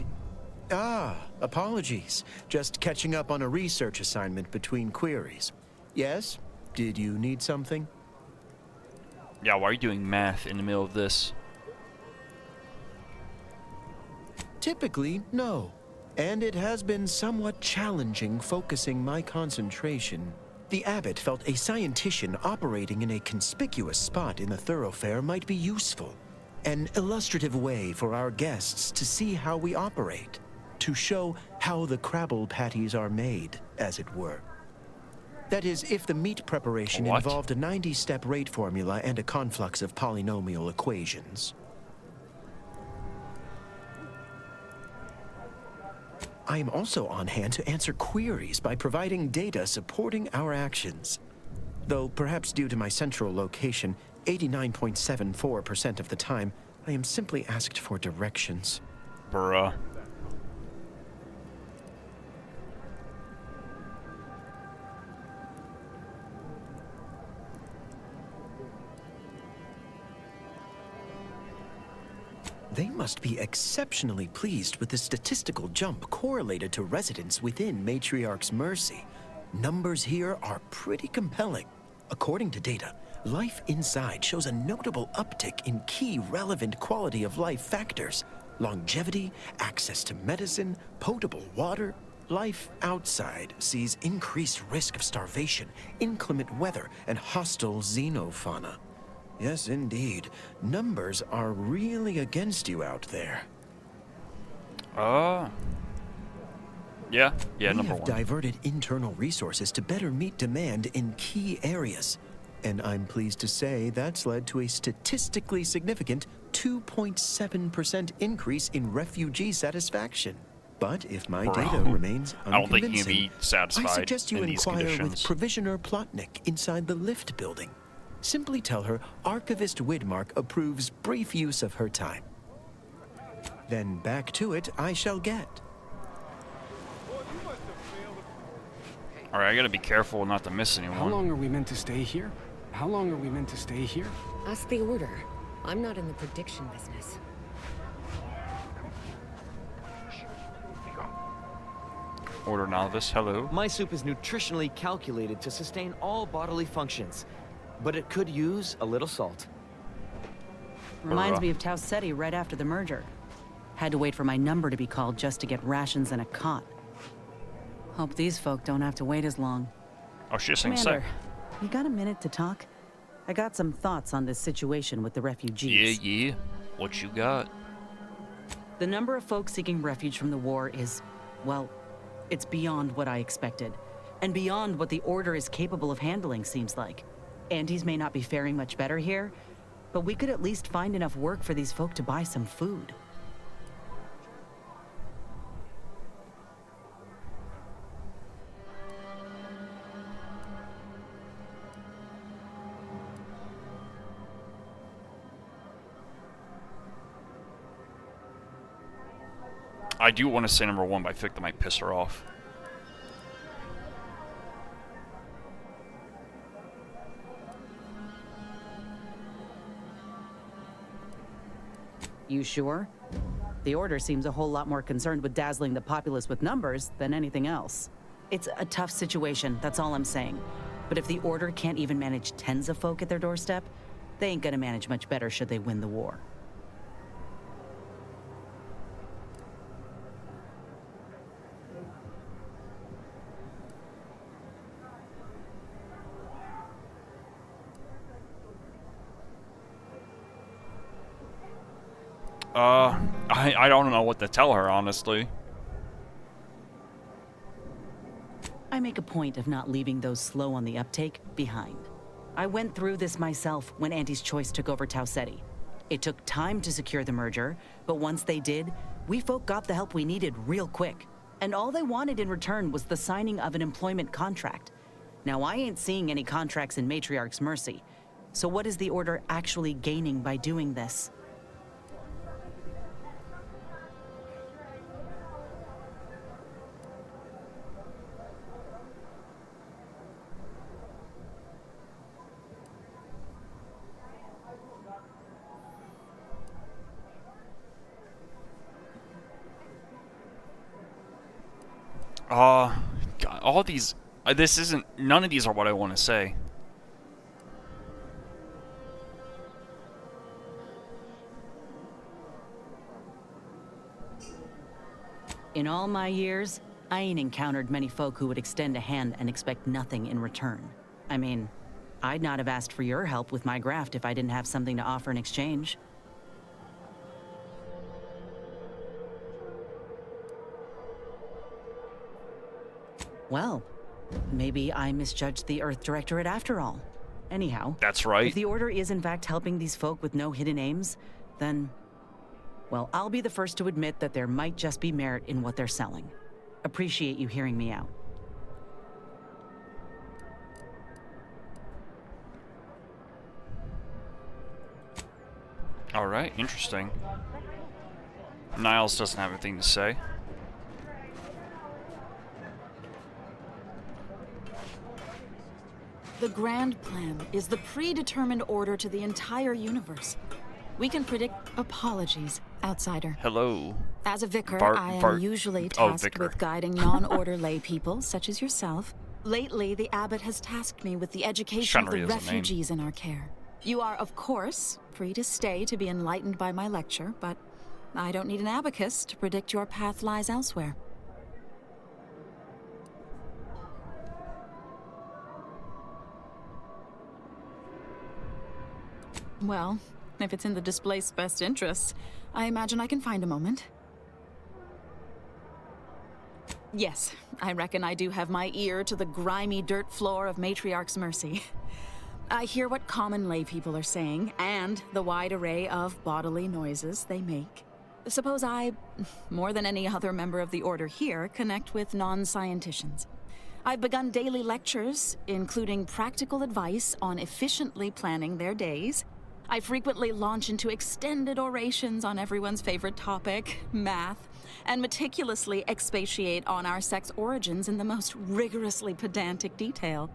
the... apologies. Just catching up on a research assignment between queries. Yes? Did you need something? Yeah, why are you doing math in the middle of this? Typically, no. And it has been somewhat challenging focusing my concentration. The abbot felt a scientician operating in a conspicuous spot in the thoroughfare might be useful. An illustrative way for our guests to see how we operate, to show how the Crabble patties are made, as it were. That is, if the meat preparation involved a 90-step rate formula and a conflux of polynomial equations. I am also on hand to answer queries by providing data supporting our actions. Though perhaps due to my central location, 89.74% of the time, I am simply asked for directions. Bruh. They must be exceptionally pleased with the statistical jump correlated to residents within Matriarch's Mercy. Numbers here are pretty compelling. According to data, life inside shows a notable uptick in key relevant quality of life factors: longevity, access to medicine, potable water. Life outside sees increased risk of starvation, inclement weather, and hostile xenofauna. Yes, indeed. Numbers are really against you out there. Yeah, We number have one. diverted internal resources to better meet demand in key areas. And I'm pleased to say that's led to a statistically significant 2.7% increase in refugee satisfaction. But if my data remains I don't think you unconvincing, can be satisfied I suggest you in these inquire with conditions. Provisioner Plotnik inside the lift building. Simply tell her Archivist Widmark approves brief use of her time. Then back to it I shall get. Alright, I gotta be careful not to miss anyone. How long are we meant to stay here? How long are we meant to stay here? Ask the Order. I'm not in the prediction business. Order Novice, hello. My soup is nutritionally calculated to sustain all bodily functions, but it could use a little salt. Reminds me of Tau Ceti right after the merger. Had to wait for my number to be called just to get rations and a cot. Hope these folk don't have to wait as long. Oh, she's saying Commander, you got a minute to talk? I got some thoughts on this situation with the refugees. Yeah. What you got? The number of folks seeking refuge from the war is, well, it's beyond what I expected. And beyond what the Order is capable of handling, seems like. Andes may not be faring much better here, but we could at least find enough work for these folk to buy some food. I do want to say number one, but I think that might piss her off. You sure? The Order seems a whole lot more concerned with dazzling the populace with numbers than anything else. It's a tough situation, that's all I'm saying. But if the Order can't even manage tens of folk at their doorstep, they ain't gonna manage much better should they win the war. I don't know what to tell her, honestly. I make a point of not leaving those slow on the uptake behind. I went through this myself when Anti's Choice took over Tau Ceti. It took time to secure the merger, but once they did, we folk got the help we needed real quick. And all they wanted in return was the signing of an employment contract. Now, I ain't seeing any contracts in Matriarch's Mercy. So what is the Order actually gaining by doing this? God, all these, none of these are what I want to say. In all my years, I ain't encountered many folk who would extend a hand and expect nothing in return. I mean, I'd not have asked for your help with my graft if I didn't have something to offer in exchange. Well, maybe I misjudged the Earth Directorate after all. Anyhow, that's right. If the Order is in fact helping these folk with no hidden aims, then, well, I'll be the first to admit that there might just be merit in what they're selling. Appreciate you hearing me out. Alright, interesting. Niles doesn't have anything to say. The Grand Plan is the predetermined order to the entire universe. We can predict apologies, outsider. Hello. As a vicar, I am usually tasked with guiding non-order lay people, such as yourself. Lately, the abbot has tasked me with the education of the refugees in our care. You are, of course, free to stay to be enlightened by my lecture, but I don't need an abacus to predict your path lies elsewhere. Well, if it's in the displaced's best interests, I imagine I can find a moment. Yes, I reckon I do have my ear to the grimy dirt floor of Matriarch's Mercy. I hear what common lay people are saying, and the wide array of bodily noises they make. Suppose I, more than any other member of the Order here, connect with non-scienticians. I've begun daily lectures, including practical advice on efficiently planning their days. I frequently launch into extended orations on everyone's favorite topic, math, and meticulously expatiate on our sex origins in the most rigorously pedantic detail.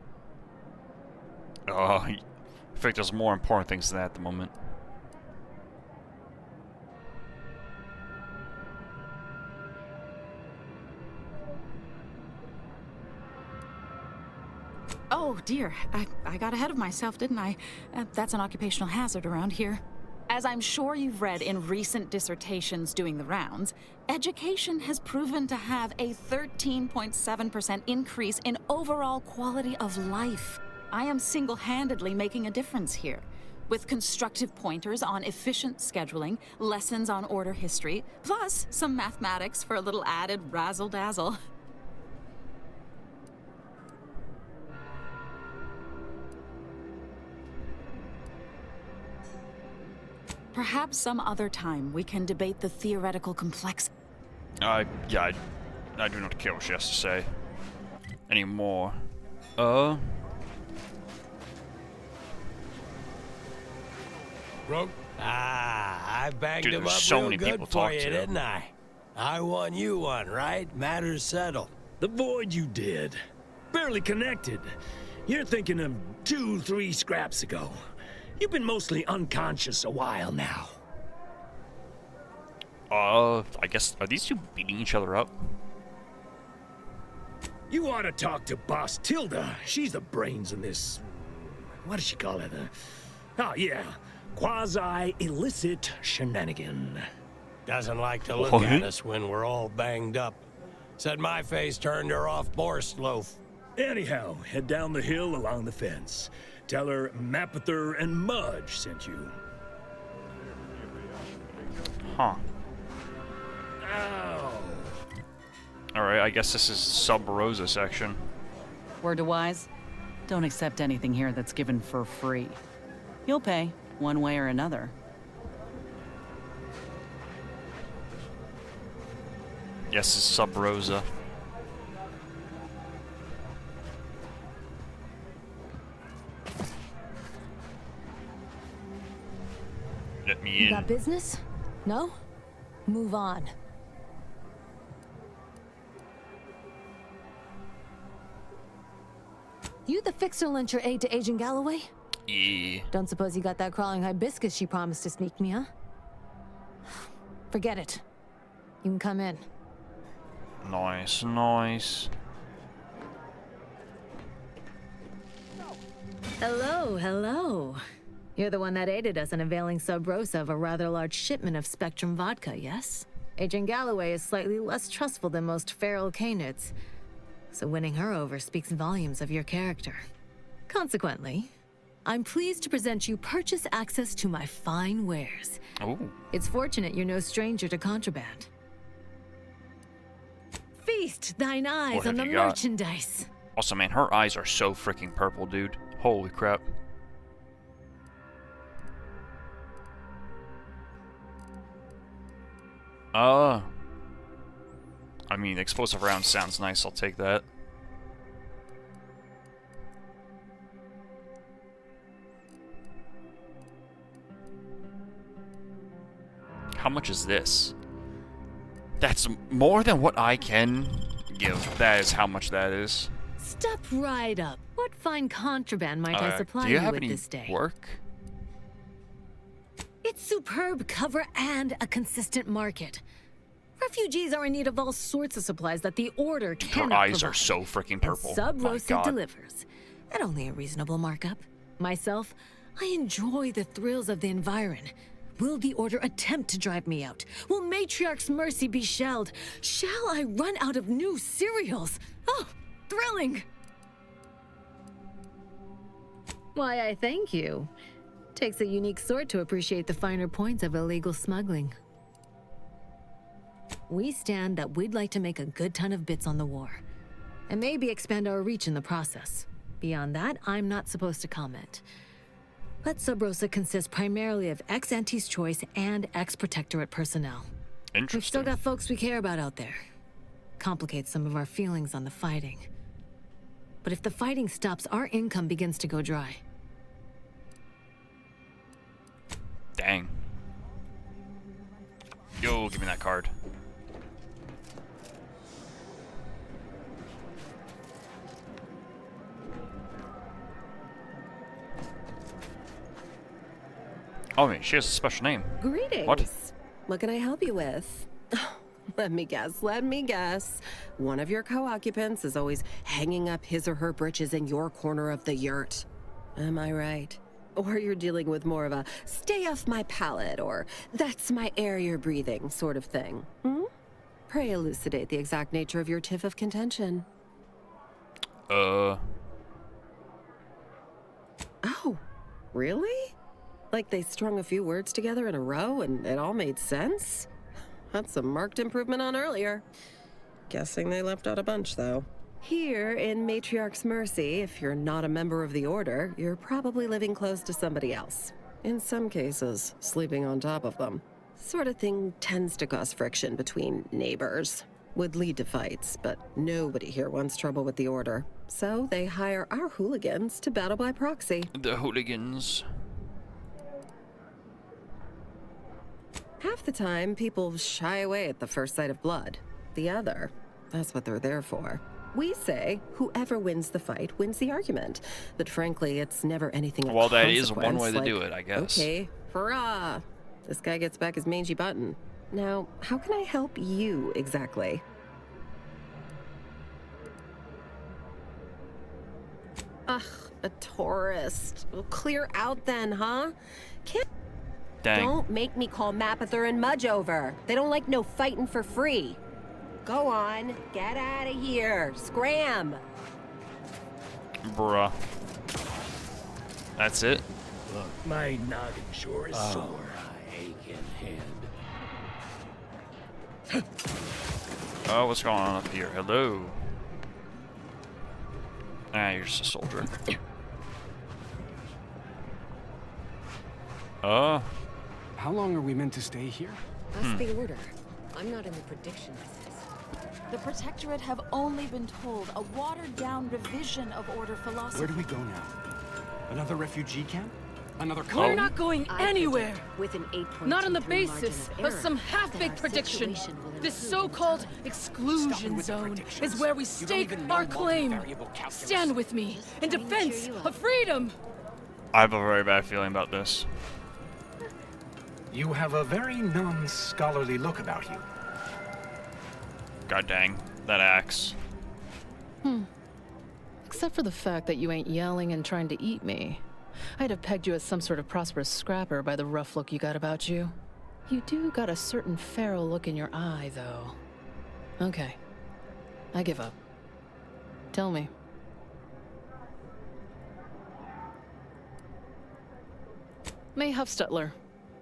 I think there's more important things than that at the moment. Oh dear, I got ahead of myself, didn't I? That's an occupational hazard around here. As I'm sure you've read in recent dissertations doing the rounds, education has proven to have a 13.7% increase in overall quality of life. I am single-handedly making a difference here, with constructive pointers on efficient scheduling, lessons on order history, plus some mathematics for a little added razzle-dazzle. Perhaps some other time we can debate the theoretical complexity. Yeah, I do not care what she has to say anymore. Rogue? I bagged him up so real many good people for talk you, to. didn't I? I won you one, right? Matters settled. The void you did. Barely connected. You're thinking of 2-3 scraps ago. You've been mostly unconscious a while now. I guess, are these two beating each other up? You ought to talk to Boss Tilda. She's the brains in this... What does she call it? Oh, yeah. Quasi-illicit shenanigan. Doesn't like to look at us when we're all banged up. Said my face turned her off Borscht loaf. Anyhow, head down the hill along the fence. Tell her Mapother and Mudge sent you. Huh. Ow. Alright, I guess this is Sub Rosa section. Word to wise, don't accept anything here that's given for free. You'll pay, one way or another. Yes, it's Sub Rosa. Let me You in. got business? No? Move on. You the fixer lent your aid to Agent Galloway? Yeah. Don't suppose you got that crawling hibiscus she promised to sneak me, huh? Forget it. You can come in. Nice, nice. Hello, hello. You're the one that aided us in availing Sub Rosa of a rather large shipment of Spectrum vodka, yes? Agent Galloway is slightly less trustful than most feral canids, so winning her over speaks volumes of your character. Consequently, I'm pleased to present you purchase access to my fine wares. Oh. It's fortunate you're no stranger to contraband. Fee Feast thine eyes What on have the you got? merchandise. Also, man, her eyes are so freaking purple, dude. Holy crap. I mean, explosive round sounds nice. I'll take that. How much is this? That's more than what I can give. That is how much that is. Step right up. What fine contraband might I supply do you you have with any this day? work? It's superb cover and a consistent market. Refugees are in need of all sorts of supplies that the Order Her cannot eyes provide. are so freaking purple. And Sub My Rosa God. delivers. At only a reasonable markup. Myself, I enjoy the thrills of the environ. Will the Order attempt to drive me out? Will Matriarch's mercy be shelled? Shall I run out of new cereals? Oh, thrilling! Why, I thank you. Takes a unique sort to appreciate the finer points of illegal smuggling. We stand that we'd like to make a good ton of bits on the war, and maybe expand our reach in the process. Beyond that, I'm not supposed to comment. But Sub Rosa consists primarily of ex-Anti's Choice and ex-Protectorate personnel. Interesting. We've still got folks we care about out there. Complicates some of our feelings on the fighting. But if the fighting stops, our income begins to go dry. Dang. Yo, give me that card. Oh, man, she has a special name. Greetings. What? What can I help you with? Let me guess. One of your co-occupants is always hanging up his or her britches in your corner of the yurt. Am I right? Or you're dealing with more of a stay off my palate or that's my air you're breathing sort of thing. Pray elucidate the exact nature of your tiff of contention. Uh. Oh, really? Like they strung a few words together in a row and it all made sense? That's a marked improvement on earlier. Guessing they left out a bunch, though. Here in Matriarch's Mercy, if you're not a member of the Order, you're probably living close to somebody else. In some cases, sleeping on top of them. Sort of thing tends to cause friction between neighbors. Would lead to fights, but nobody here wants trouble with the Order. So they hire our hooligans to battle by proxy. The hooligans. Half the time, people shy away at the first sight of blood. The other, that's what they're there for. We say, whoever wins the fight wins the argument. But frankly, it's never anything of Well, that is one consequence, way to like, do it, I guess. Okay, hurrah! This guy gets back his mangy button. Now, how can I help you exactly? Ugh, a tourist. Well, clear out then, huh? Can't. Dang. Don't make me call Mapother and Mudge over. They don't like no fighting for free. Go on, get out of here. Scram. Bruh. That's it? Look, my noggin sure is sore. My aching head. Oh, what's going on up here? Hello. Ah, you're just a soldier. How long are we meant to stay here? That's the Order. I'm not in the prediction business. The Protectorate have only been told a watered-down revision of Order philosophy. Where do we go now? Another refugee camp? Another We're colony? not going anywhere. With an 8.23 Not on the margin basis of of error, some half-baked that prediction. situation will This improve so-called in time. exclusion zone is where we stake our claim. Stand with me in defense of freedom. I have a very bad feeling about this. You have a very non-scholarly look about you. God dang, that axe. Except for the fact that you ain't yelling and trying to eat me. I'd have pegged you as some sort of prosperous scrapper by the rough look you got about you. You do got a certain feral look in your eye, though. Okay. I give up. Tell me. May Huffstutler,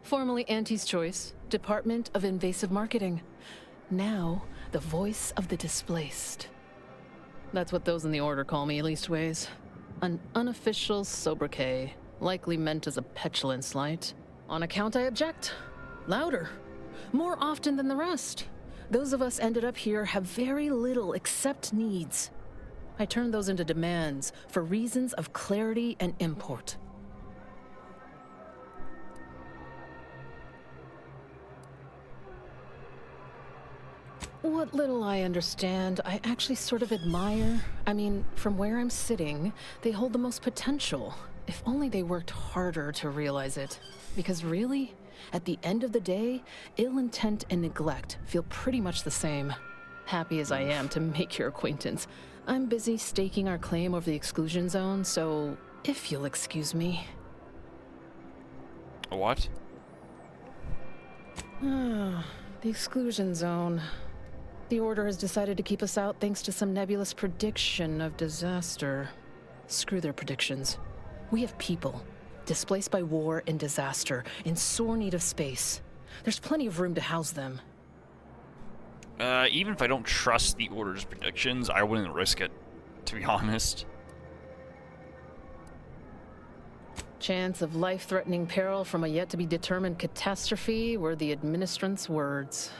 formerly Auntie's Choice, Department of Invasive Marketing. Now, the voice of the displaced. That's what those in the Order call me, leastways. An unofficial sobriquet, likely meant as a petulant slight. On account, I object. Louder. More often than the rest. Those of us ended up here have very little except needs. I turn those into demands for reasons of clarity and import. What little I understand, I actually sort of admire. I mean, from where I'm sitting, they hold the most potential. If only they worked harder to realize it. Because really, at the end of the day, ill intent and neglect feel pretty much the same. Happy as I am to make your acquaintance, I'm busy staking our claim over the exclusion zone, so if you'll excuse me. What? The exclusion zone. The Order has decided to keep us out thanks to some nebulous prediction of disaster. Screw their predictions. We have people, displaced by war and disaster, in sore need of space. There's plenty of room to house them. Even if I don't trust the Order's predictions, I wouldn't risk it, to be honest. Chance of life-threatening peril from a yet-to-be-determined catastrophe were the administrant's words.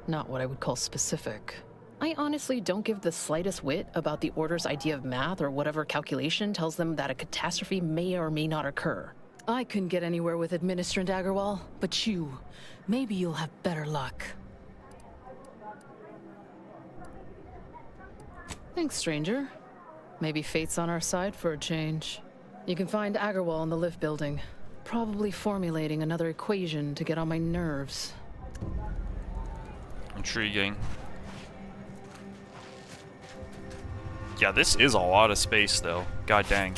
Not what I would call specific. I honestly don't give the slightest whit about the Order's idea of math or whatever calculation tells them that a catastrophe may or may not occur. I couldn't get anywhere with Administrant Agarwal, but you, maybe you'll have better luck. Thanks, stranger. Maybe fate's on our side for a change. You can find Agarwal in the lift building, probably formulating another equation to get on my nerves. Intriguing. Yeah, this is a lot of space, though. God dang.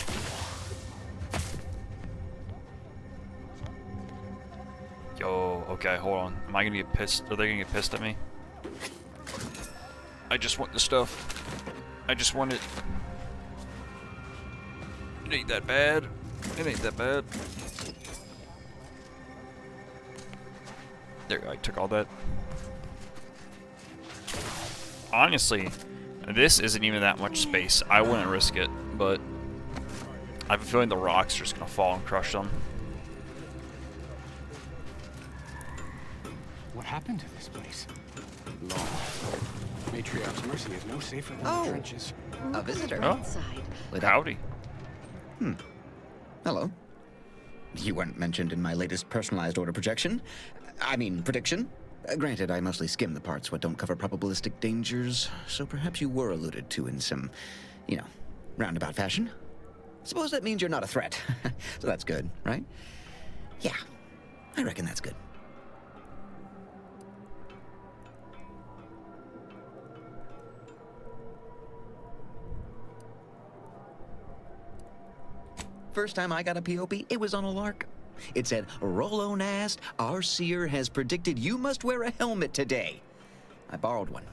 Yo, okay, hold on. Am I gonna get pissed? Are they gonna get pissed at me? I just want the stuff. I just want it. It ain't that bad. It ain't that bad. There, I took all that. Honestly, this isn't even that much space. I wouldn't risk it, but I have a feeling the rocks are just gonna fall and crush them. What happened to this place? Law. Matriarch's Mercy is no safer than the trenches. A visitor. Oh, howdy. Hello. You weren't mentioned in my latest personalized order projection. I mean, prediction. Granted, I mostly skim the parts what don't cover probabilistic dangers, so perhaps you were alluded to in some, roundabout fashion. Suppose that means you're not a threat. So that's good, right? Yeah, I reckon that's good. First time I got a POP, it was on a lark. It said, Rolo Nast, our seer has predicted you must wear a helmet today. I borrowed one,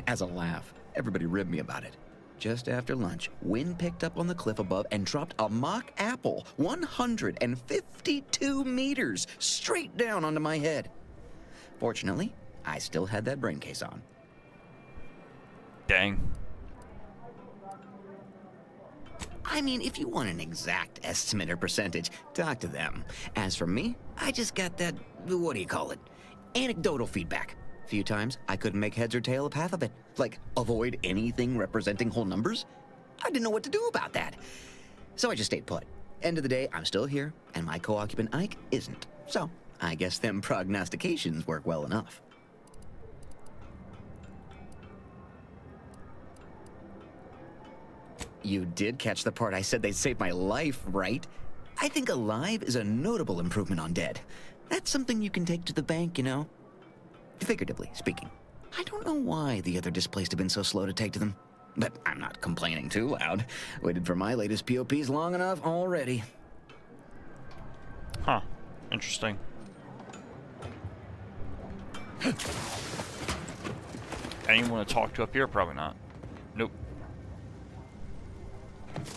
as a laugh. Everybody ribbed me about it. Just after lunch, wind picked up on the cliff above and dropped a mock apple 152 meters straight down onto my head. Fortunately, I still had that brain case on. Dang. I mean, if you want an exact estimate or percentage, talk to them. As for me, I just got that, what do you call it? Anecdotal feedback. A few times, I couldn't make heads or tail of half of it. Like, avoid anything representing whole numbers? I didn't know what to do about that. So I just stayed put. End of the day, I'm still here, and my co-occupant Ike isn't. So, I guess them prognostications work well enough. You did catch the part I said they'd save my life, right? I think alive is a notable improvement on dead. That's something you can take to the bank, Figuratively speaking. I don't know why the other displaced have been so slow to take to them. But I'm not complaining too loud. Waited for my latest POPs long enough already. Huh. Interesting. Anyone want to talk to up here? Probably not. Nope.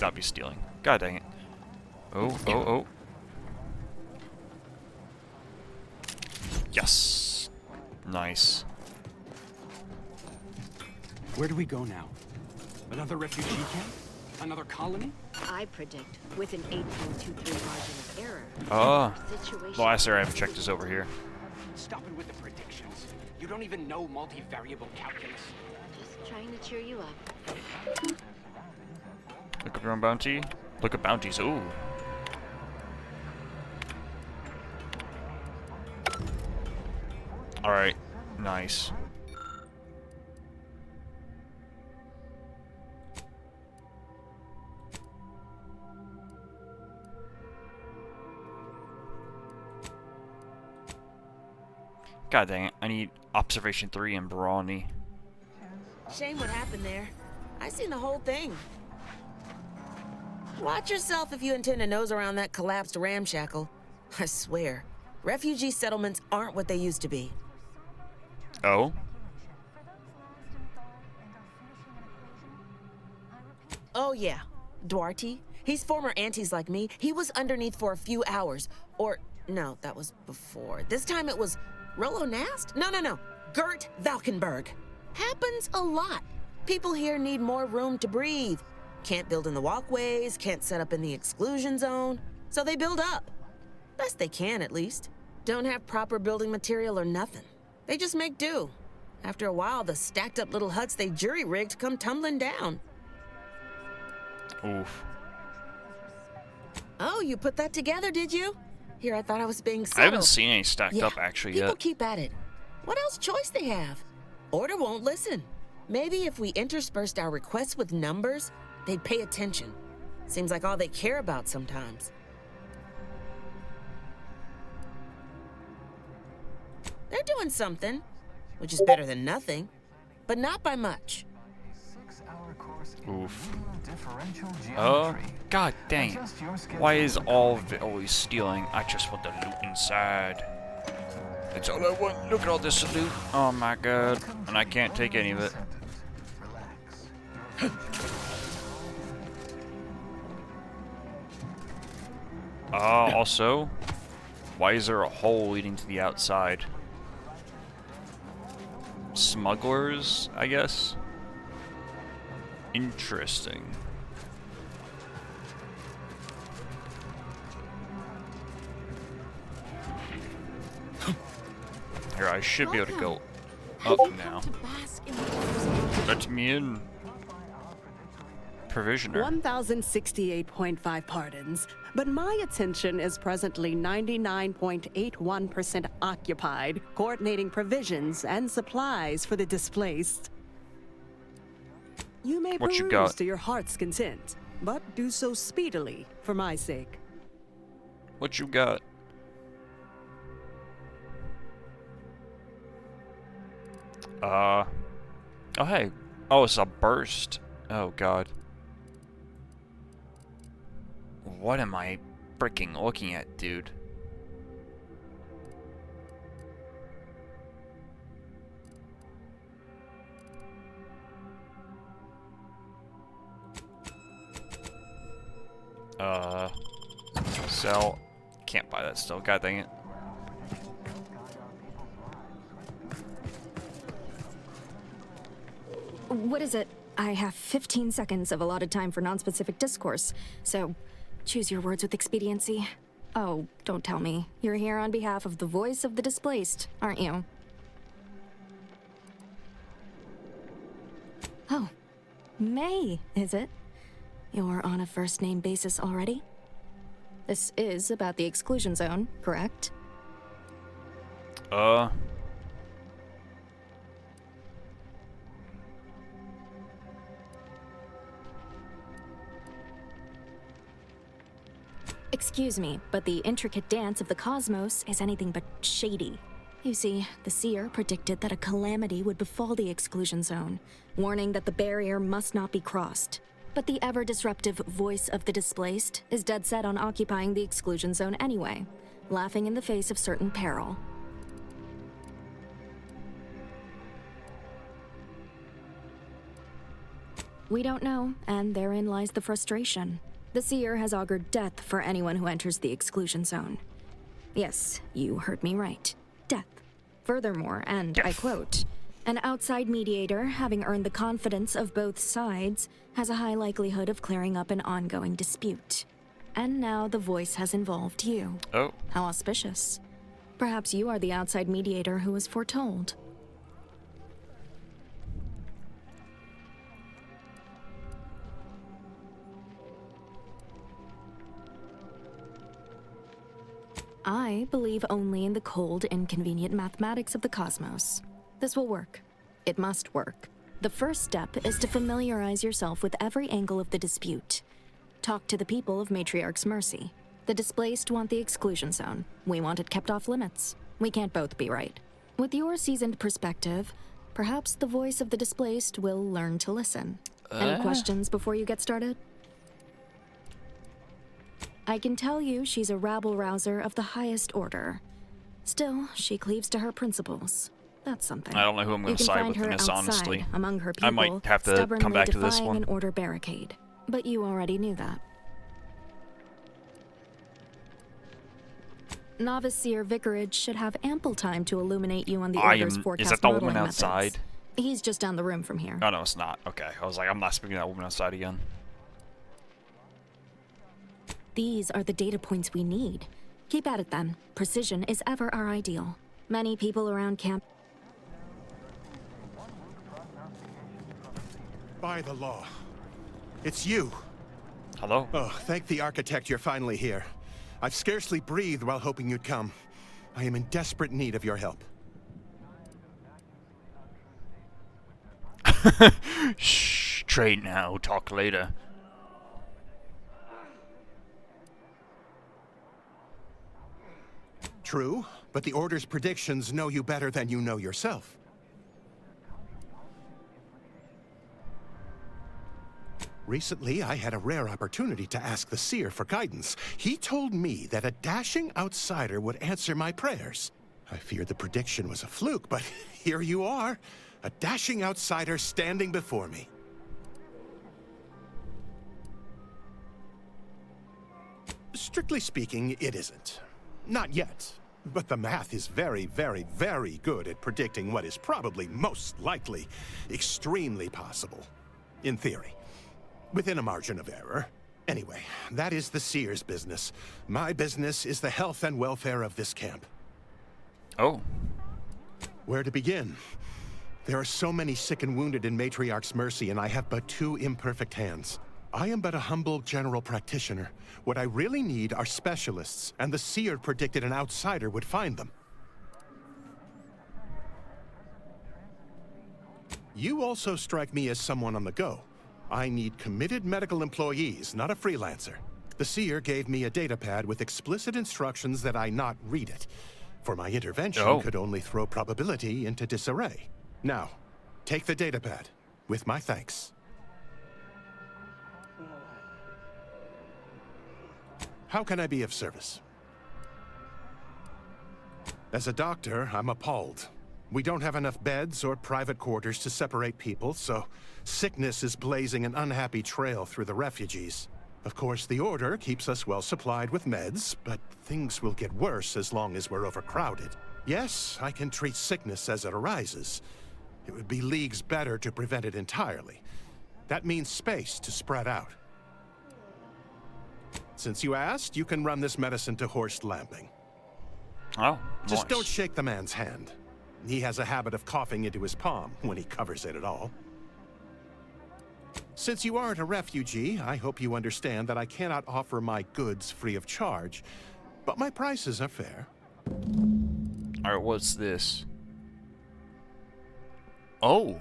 That'd be stealing. God dang it. Oh. Yes. Nice. Where do we go now? Another refugee camp? Another colony? I predict with an 8.23 margin of error. Oh. Situation- The last area I haven't checked is over here. Stop it with the predictions. You don't even know multivariable calculus. Just trying to cheer you up. Look up your own bounty. Look at bounties. Ooh. Alright. Nice. God dang it. I need Observation 3 and Brawny. Shame what happened there. I seen the whole thing. Watch yourself if you intend to nose around that collapsed ramshackle. I swear, refugee settlements aren't what they used to be. Oh? Oh yeah, Duarte. He's former aunties like me. He was underneath for a few hours. Or, no, that was before. This time it was Rollo Nast? No. Gert Valkenburg. Happens a lot. People here need more room to breathe. Can't build in the walkways, can't set up in the exclusion zone. So they build up. Best they can, at least. Don't have proper building material or nothing. They just make do. After a while, the stacked up little huts they jury-rigged come tumbling down. Oof. Oh, you put that together, did you? Here, I thought I was being subtle. I haven't seen any stacked up actually People yet. keep at it. What else choice they have? Order won't listen. Maybe if we interspersed our requests with numbers, they'd pay attention. Seems like all they care about sometimes. They're doing something, which is better than nothing, but not by much. Oof. Oh, god dang it. Why is all of it always stealing? I just want the loot inside. That's all I want. Look at all this loot. Oh my god. And I can't take any of it. Also, why is there a hole leading to the outside? Smugglers, I guess? Interesting. Here, I should be able to go up now. Let me in. Provisioner. 1,068.5 pardons, but my attention is presently 99.81% occupied, coordinating provisions and supplies for the displaced. You may What you peruse got? to your heart's content, but do so speedily for my sake. What you got? Oh, hey. Oh, it's a burst. Oh, God. What am I freaking looking at, dude? Sell. Can't buy that still. God dang it. What is it? I have 15 seconds of allotted time for non-specific discourse, so choose your words with expediency. Oh, don't tell me. You're here on behalf of the voice of the displaced, aren't you? Oh, May, is it? You're on a first-name basis already? This is about the exclusion zone, correct? Excuse me, but the intricate dance of the cosmos is anything but shady. You see, the seer predicted that a calamity would befall the exclusion zone, warning that the barrier must not be crossed. But the ever-disruptive voice of the displaced is dead set on occupying the exclusion zone anyway, laughing in the face of certain peril. We don't know, and therein lies the frustration. The seer has augured death for anyone who enters the exclusion zone. Yes, you heard me right. Death. Furthermore, and I quote, An outside mediator, having earned the confidence of both sides, has a high likelihood of clearing up an ongoing dispute. And now the voice has involved you. Oh. How auspicious. Perhaps you are the outside mediator who was foretold. I believe only in the cold, inconvenient mathematics of the cosmos. This will work. It must work. The first step is to familiarize yourself with every angle of the dispute. Talk to the people of Matriarch's Mercy. The displaced want the exclusion zone. We want it kept off limits. We can't both be right. With your seasoned perspective, perhaps the voice of the displaced will learn to listen. Any questions before you get started? I can tell you she's a rabble-rouser of the highest order. Still, she cleaves to her principles. That's something. I don't know who I'm going to side with in this, honestly. Among her people, I might have to come back to this one. An order barricade. But you already knew that. Novice Seer Vicarage should have ample time to illuminate you on the Order's forecast is that the modeling woman methods. outside? He's just down the room from here. Oh, no, it's not. Okay. I was like, I'm not speaking to that woman outside again. These are the data points we need. Keep at it then. Precision is ever our ideal. Many people around camp... By the law. It's you. Hello? Oh, thank the architect you're finally here. I've scarcely breathed while hoping you'd come. I am in desperate need of your help. Shh, trade now, talk later. True, but the Order's predictions know you better than you know yourself. Recently, I had a rare opportunity to ask the Seer for guidance. He told me that a dashing outsider would answer my prayers. I feared the prediction was a fluke, but here you are. A dashing outsider standing before me. Strictly speaking, it isn't. Not yet. But the math is very, very, very good at predicting what is probably most likely extremely possible. In theory. Within a margin of error. Anyway, that is the Seer's business. My business is the health and welfare of this camp. Oh. Where to begin? There are so many sick and wounded in Matriarch's Mercy, and I have but 2 imperfect hands. I am but a humble general practitioner. What I really need are specialists, and the Seer predicted an outsider would find them. You also strike me as someone on the go. I need committed medical employees, not a freelancer. The Seer gave me a datapad with explicit instructions that I not read it, for my intervention could only throw probability into disarray. Now, take the datapad, with my thanks. How can I be of service? As a doctor, I'm appalled. We don't have enough beds or private quarters to separate people, so sickness is blazing an unhappy trail through the refugees. Of course, the Order keeps us well supplied with meds, but things will get worse as long as we're overcrowded. Yes, I can treat sickness as it arises. It would be leagues better to prevent it entirely. That means space to spread out. Since you asked, you can run this medicine to Horst Lamping. Oh, Just don't shake the man's hand. He has a habit of coughing into his palm when he covers it at all. Since you aren't a refugee, I hope you understand that I cannot offer my goods free of charge, but my prices are fair. Alright, what's this? Oh!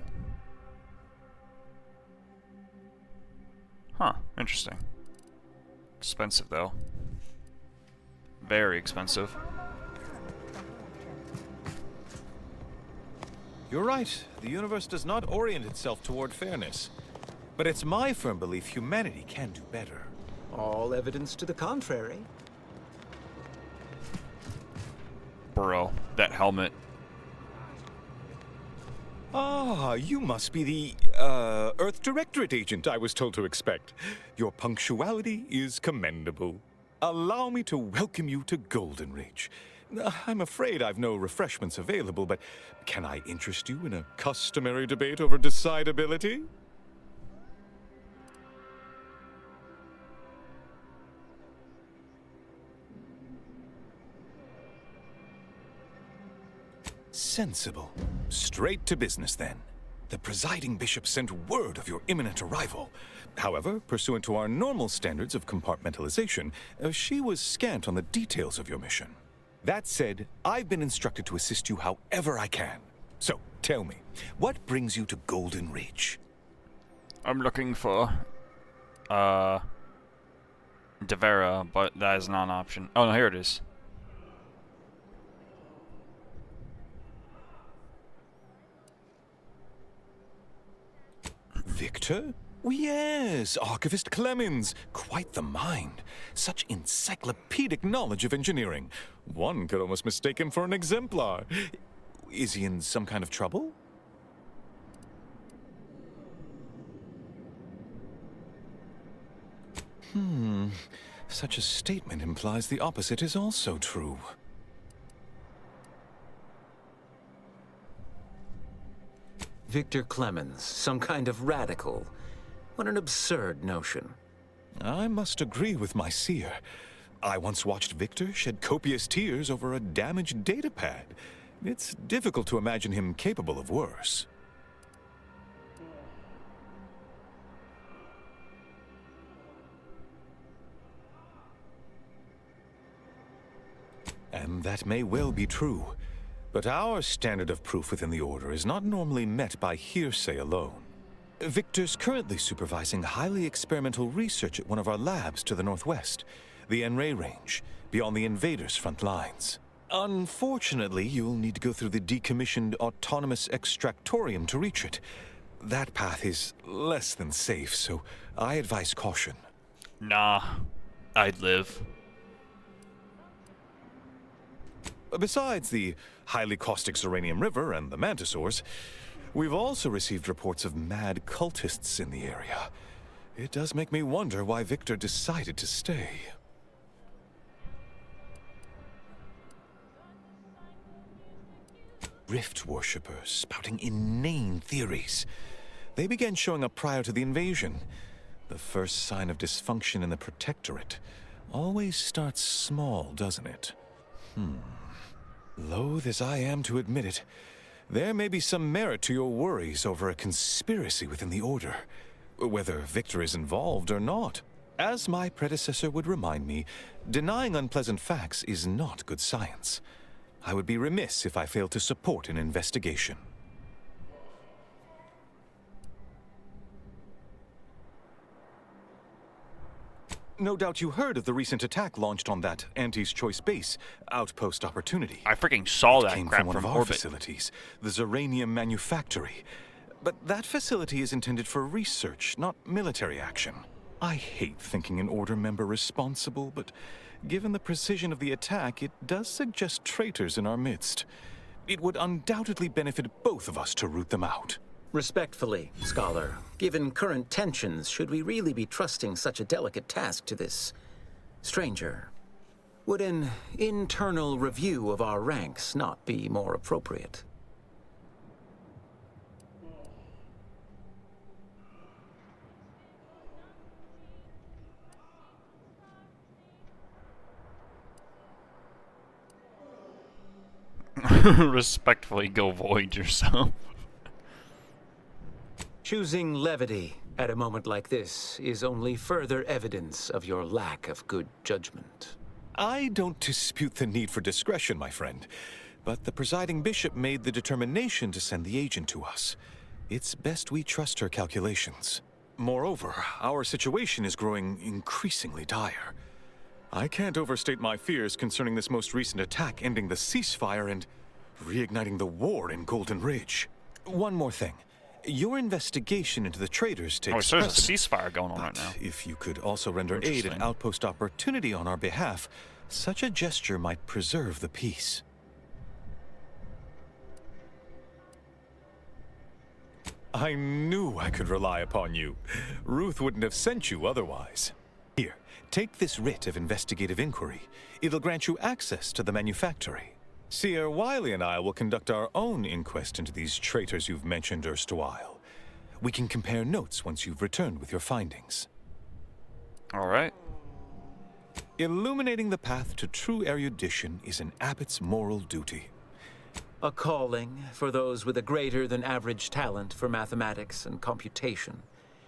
Huh, interesting. Expensive, though. Very expensive. You're right. The universe does not orient itself toward fairness. But it's my firm belief humanity can do better. All evidence to the contrary. Bro, that helmet. Ah, you must be the, Earth Directorate agent I was told to expect. Your punctuality is commendable. Allow me to welcome you to Golden Ridge. I'm afraid I've no refreshments available, but can I interest you in a customary debate over decidability? Sensible. Straight to business, then. The presiding bishop sent word of your imminent arrival. However, pursuant to our normal standards of compartmentalization, she was scant on the details of your mission. That said, I've been instructed to assist you however I can. So, tell me, what brings you to Golden Ridge? I'm looking for... Devera, but that is not an option. Oh, no, here it is. Victor? Oh, yes, Archivist Clemens. Quite the mind. Such encyclopedic knowledge of engineering. One could almost mistake him for an exemplar. Is he in some kind of trouble? Such a statement implies the opposite is also true. Victor Clemens, some kind of radical. What an absurd notion. I must agree with my seer. I once watched Victor shed copious tears over a damaged datapad. It's difficult to imagine him capable of worse. And that may well be true. But our standard of proof within the Order is not normally met by hearsay alone. Victor's currently supervising highly experimental research at one of our labs to the northwest, the En-Ray Range, beyond the invaders' front lines. Unfortunately, you'll need to go through the decommissioned autonomous extractorium to reach it. That path is less than safe, so I advise caution. Nah, I'd live. Besides the highly caustic Zeranium River and the Mantisaurs, we've also received reports of mad cultists in the area. It does make me wonder why Victor decided to stay. Rift worshippers spouting inane theories. They began showing up prior to the invasion. The first sign of dysfunction in the Protectorate always starts small, doesn't it? Loath as I am to admit it, there may be some merit to your worries over a conspiracy within the Order, whether Victor is involved or not. As my predecessor would remind me, denying unpleasant facts is not good science. I would be remiss if I failed to support an investigation. No doubt you heard of the recent attack launched on that Anti's Choice base, Outpost Opportunity. I freaking saw that came crap from one of our orbit. facilities, the Zeranium Manufactory. But that facility is intended for research, not military action. I hate thinking an Order member responsible, but given the precision of the attack, it does suggest traitors in our midst. It would undoubtedly benefit both of us to root them out. Respectfully, Scholar, given current tensions, should we really be trusting such a delicate task to this stranger? Would an internal review of our ranks not be more appropriate? Respectfully go void yourself. Choosing levity at a moment like this is only further evidence of your lack of good judgment. I don't dispute the need for discretion, my friend, but the presiding bishop made the determination to send the agent to us. It's best we trust her calculations. Moreover, our situation is growing increasingly dire. I can't overstate my fears concerning this most recent attack ending the ceasefire and reigniting the war in Golden Ridge. One more thing. Your investigation into the traitors takes so there's a precedence. ceasefire going on right now. If you could also render aid Interesting. and Outpost Opportunity on our behalf, such a gesture might preserve the peace. I knew I could rely upon you. Ruth wouldn't have sent you otherwise. Here, take this writ of investigative inquiry. It'll grant you access to the manufactory. Seer Wiley and I will conduct our own inquest into these traitors you've mentioned erstwhile. We can compare notes once you've returned with your findings. All right. Illuminating the path to true erudition is an abbot's moral duty. A calling for those with a greater than average talent for mathematics and computation,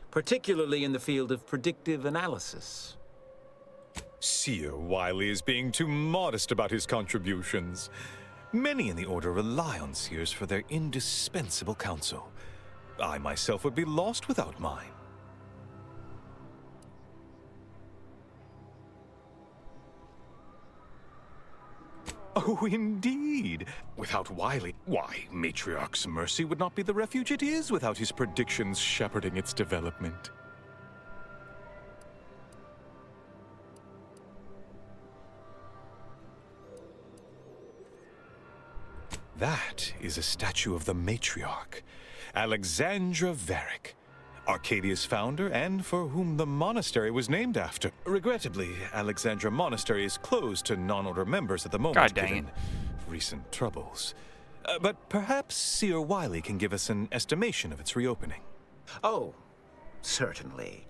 particularly in the field of predictive analysis. Seer Wiley is being too modest about his contributions. Many in the Order rely on seers for their indispensable counsel. I myself would be lost without mine. Oh, indeed. Without Wiley, why, Matriarch's Mercy would not be the refuge it is without his predictions shepherding its development. That is a statue of the Matriarch, Alexandra Varric, Arcadia's founder and for whom the monastery was named after. Regrettably, Alexandra Monastery is closed to non-order members at the moment, God dang given recent troubles. But perhaps Seer Wiley can give us an estimation of its reopening. Oh, certainly.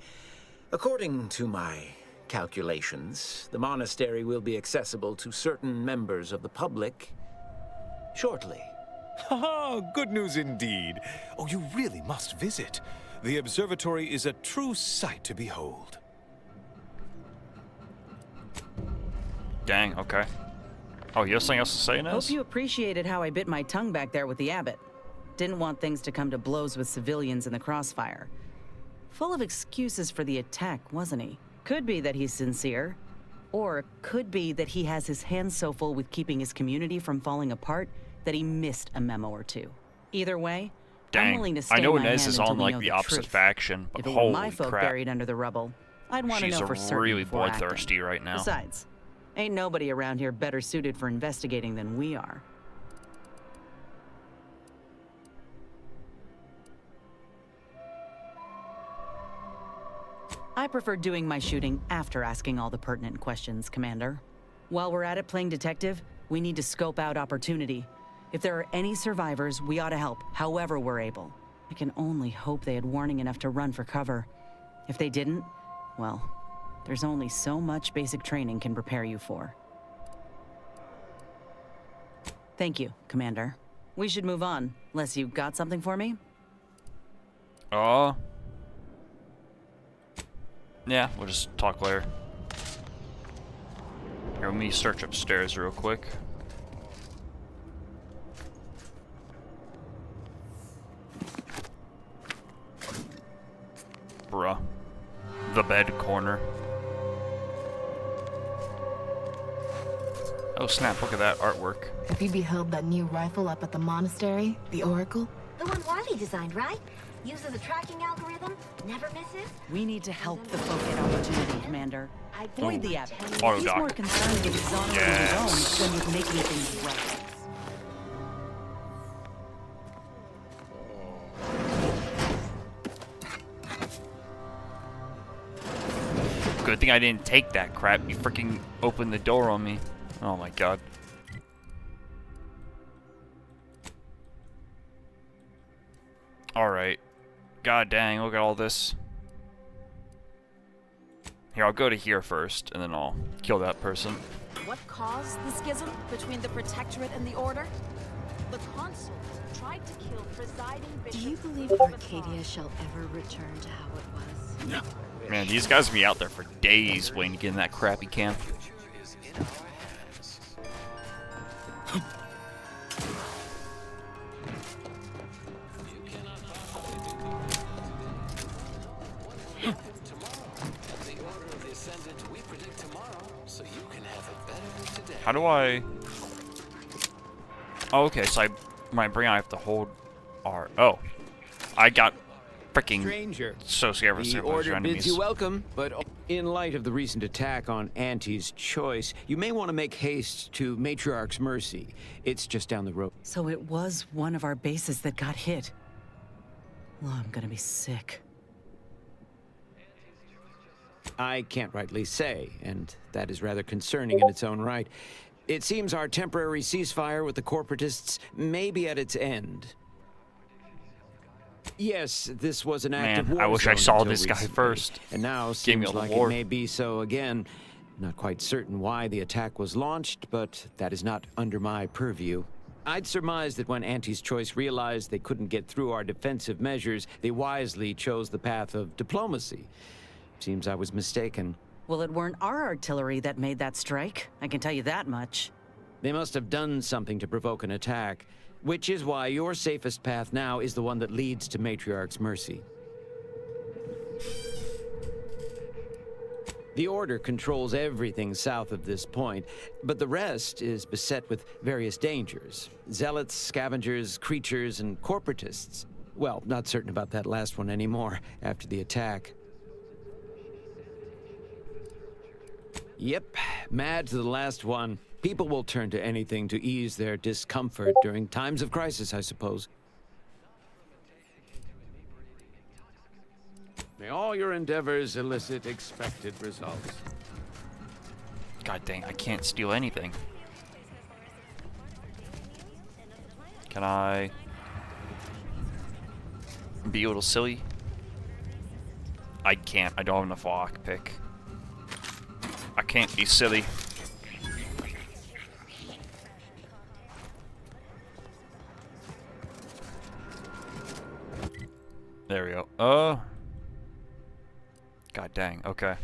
According to my calculations, the monastery will be accessible to certain members of the public shortly. Ha! Good news indeed. Oh, you really must visit. The observatory is a true sight to behold. Dang, okay. Oh, you have something else to say, Inez? Hope you appreciated how I bit my tongue back there with the abbot. Didn't want things to come to blows with civilians in the crossfire. Full of excuses for the attack, wasn't he? Could be that he's sincere. Or could be that he has his hands so full with keeping his community from falling apart that he missed a memo or two. Either way, I'm willing to stay I know my Inez hand is until on we like know the the opposite truth. faction, but If it were holy my folk crap. buried under the rubble, I'd want to She's know for certain really before acting. bloodthirsty right now. Besides, ain't nobody around here better suited for investigating than we are. I prefer doing my shooting after asking all the pertinent questions, Commander. While we're at it playing detective, we need to scope out opportunity. If there are any survivors, we ought to help, however we're able. I can only hope they had warning enough to run for cover. If they didn't, well, there's only so much basic training can prepare you for. Thank you, Commander. We should move on, unless you got something for me? Yeah, we'll just talk later. Here, let me search upstairs real quick. Bruh. The bed corner. Oh snap, look at that artwork. Have you beheld that new rifle up at the monastery? The Oracle? The one Wiley designed, right? Uses a tracking algorithm, never misses. We need to help the folk get opportunity, Commander. Void the abbot. Auto He's dock. more concerned with exonerating his own than with making things right. Good thing I didn't take that crap. You freaking opened the door on me. Oh my god. Alright. God dang, look at all this. Here, I'll go to here first, and then I'll kill that person. What caused the schism between the Protectorate and the Order? The Consul tried to kill presiding bishop. Do you believe Arcadia shall ever return to how it was? No. Man, these guys will be out there for days waiting to get in that crappy camp. How do I... Oh, okay, so when I bring out, I have to hold R. Oh. I got freaking Stranger, so scared for the some Order enemies. bids you welcome, but in light of the recent attack on Auntie's Choice, you may want to make haste to Matriarch's Mercy. It's just down the road. So it was one of our bases that got hit. Well, I'm gonna be sick. I can't rightly say, and that is rather concerning in its own right. It seems our temporary ceasefire with the corporatists may be at its end. Yes, this was an active war I wish I zone saw until this guy recently, first. and now Gave me seems all the like lore. it may be so again. Not quite certain why the attack was launched, but that is not under my purview. I'd surmise that when Auntie's Choice realized they couldn't get through our defensive measures, they wisely chose the path of diplomacy. Seems I was mistaken. Well, it weren't our artillery that made that strike. I can tell you that much. They must have done something to provoke an attack, which is why your safest path now is the one that leads to Matriarch's Mercy. The Order controls everything south of this point, but the rest is beset with various dangers. Zealots, scavengers, creatures, and corporatists. Well, not certain about that last one anymore after the attack. Yep, mad to the last one. People will turn to anything to ease their discomfort during times of crisis, I suppose. May all your endeavors elicit expected results. God dang, I can't steal anything. Can I be a little silly? I can't. I don't have enough lockpick. I can't be silly. There we go. God dang, okay.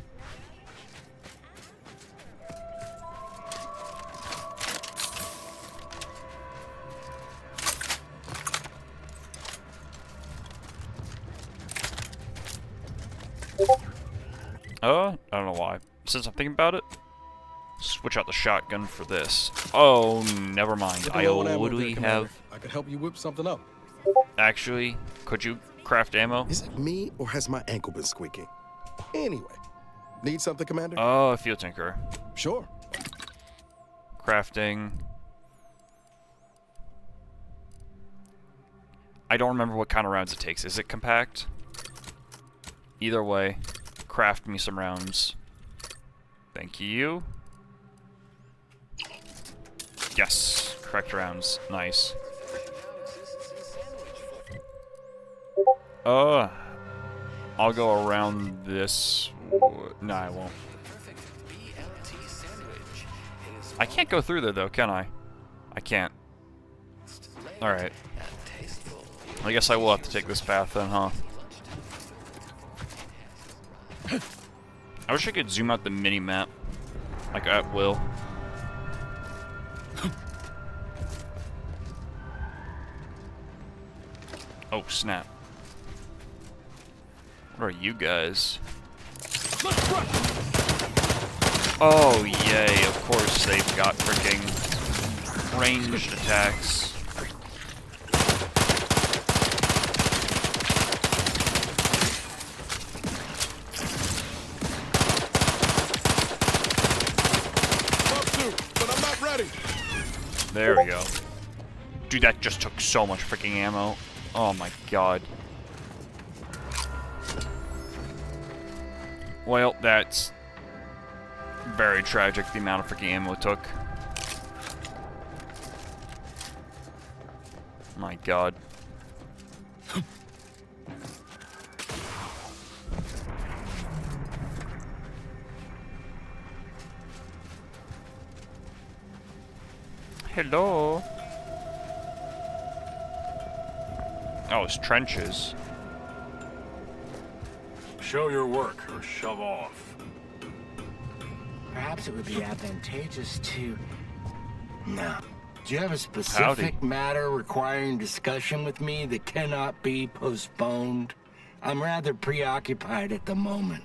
I don't know why. Since I'm thinking about it, switch out the shotgun for this. Oh, never mind. I literally have... I could help you whip something up. Actually, could you craft ammo? Is it me, or has my ankle been squeaking? Anyway, need something, Commander? Oh, a field tinker. Sure. Crafting. I don't remember what kind of rounds it takes. Is it compact? Either way, craft me some rounds. Thank you. Yes, correct rounds. Nice. I'll go around this. No, I won't. I can't go through there though, can I? I can't. Alright. I guess I will have to take this path then, huh? I wish I could zoom out the mini-map. Like at will. Oh, snap. What are you guys? Oh, yay, of course they've got freaking ranged attacks. But I'm not ready. There we go. Dude, that just took so much freaking ammo. Oh my god. Well, that's very tragic, the amount of freaking ammo it took. My god. Hello? Oh, it's trenches. Show your work or shove off. Perhaps it would be advantageous to... No. Do you have a specific Howdy. matter requiring discussion with me that cannot be postponed? I'm rather preoccupied at the moment.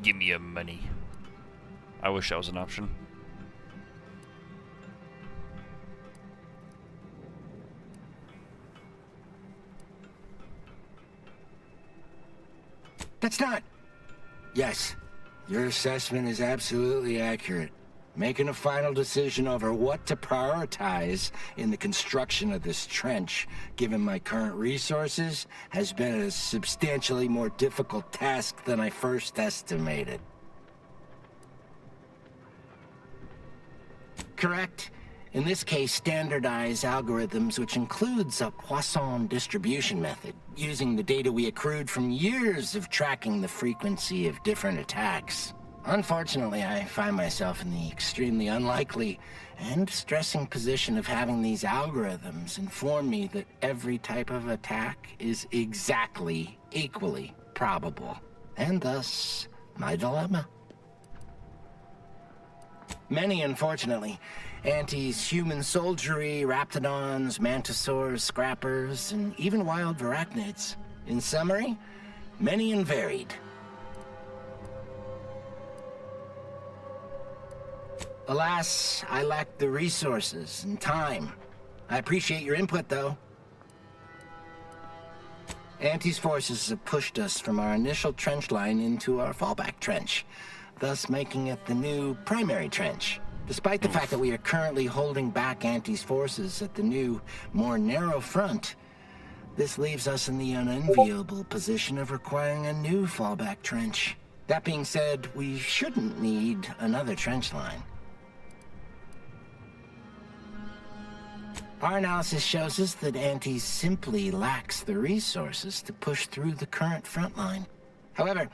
Give me your money. I wish that was an option. That's not... Yes, your assessment is absolutely accurate. Making a final decision over what to prioritize in the construction of this trench, given my current resources, has been a substantially more difficult task than I first estimated. Correct. In this case, standardized algorithms, which includes a Poisson distribution method, using the data we accrued from years of tracking the frequency of different attacks. Unfortunately, I find myself in the extremely unlikely and stressing position of having these algorithms inform me that every type of attack is exactly equally probable, and thus my dilemma. Many, unfortunately, Anti's human soldiery, raptidons, mantisaurs, scrappers, and even wild varachnids. In summary, many and varied. Alas, I lack the resources and time. I appreciate your input, though. Anti's forces have pushed us from our initial trench line into our fallback trench, thus making it the new primary trench. Despite the fact that we are currently holding back Anti's forces at the new, more narrow front, this leaves us in the unenviable position of requiring a new fallback trench. That being said, we shouldn't need another trench line. Our analysis shows us that Anti simply lacks the resources to push through the current front line. However,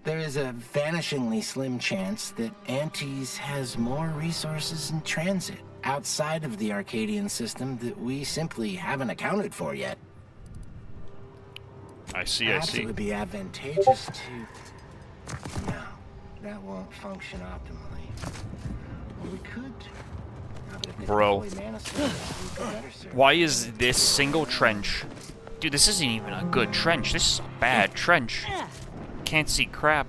there is a vanishingly slim chance that Antis has more resources in transit outside of the Arcadian system that we simply haven't accounted for yet. I see, Perhaps it would be advantageous to... No, that won't function optimally. Or we could... Bro. Why is this single trench? Dude, this isn't even a good trench. This is a bad trench. Can't see crap.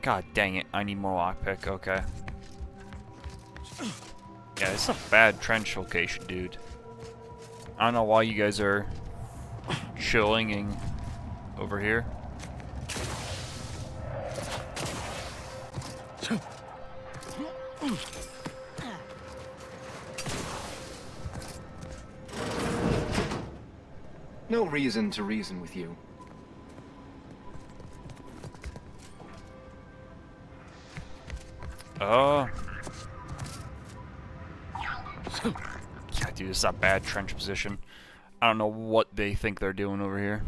God dang it. I need more lockpick. Okay. Yeah, it's a bad trench location, dude. I don't know why you guys are chilling over here. No reason to reason with you. Yeah, dude, this is a bad trench position. I don't know what they think they're doing over here.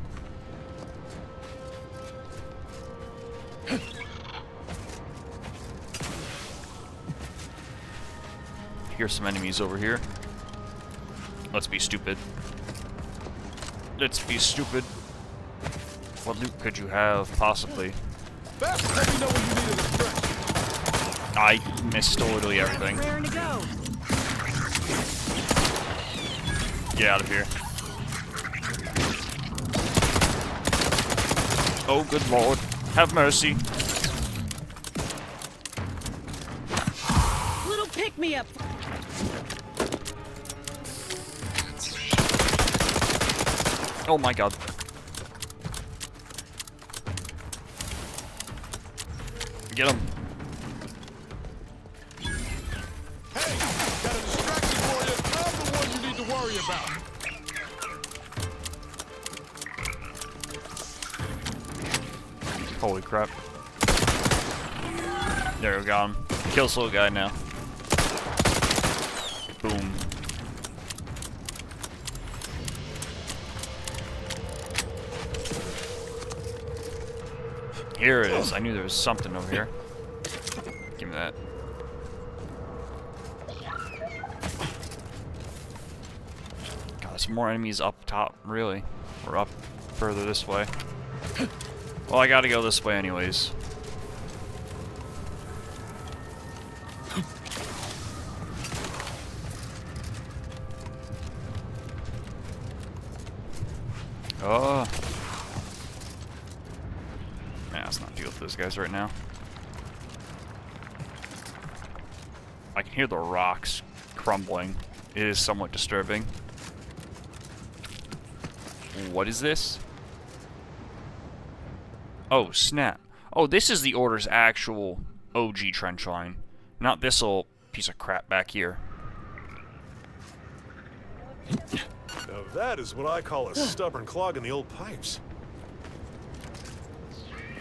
Here's some enemies over here. Let's be stupid. Let's be stupid. What loot could you have, possibly? I missed literally everything. Get out of here. Oh, good lord. Have mercy. Little pick-me-up. Oh my god. Get him. Hey, got a distracted warrior. I'm the one you need to worry about. Holy crap. There we got him. Kill this little guy now. Boom. Here it is. I knew there was something over here. Give me that. God, there's more enemies up top, really. Or up further this way. Well, I gotta go this way anyways. Oh. Man, let's not deal with those guys right now. I can hear the rocks crumbling. It is somewhat disturbing. What is this? Oh, snap. Oh, this is the Order's actual OG trench line. Not this little piece of crap back here. Now that is what I call a stubborn clog in the old pipes.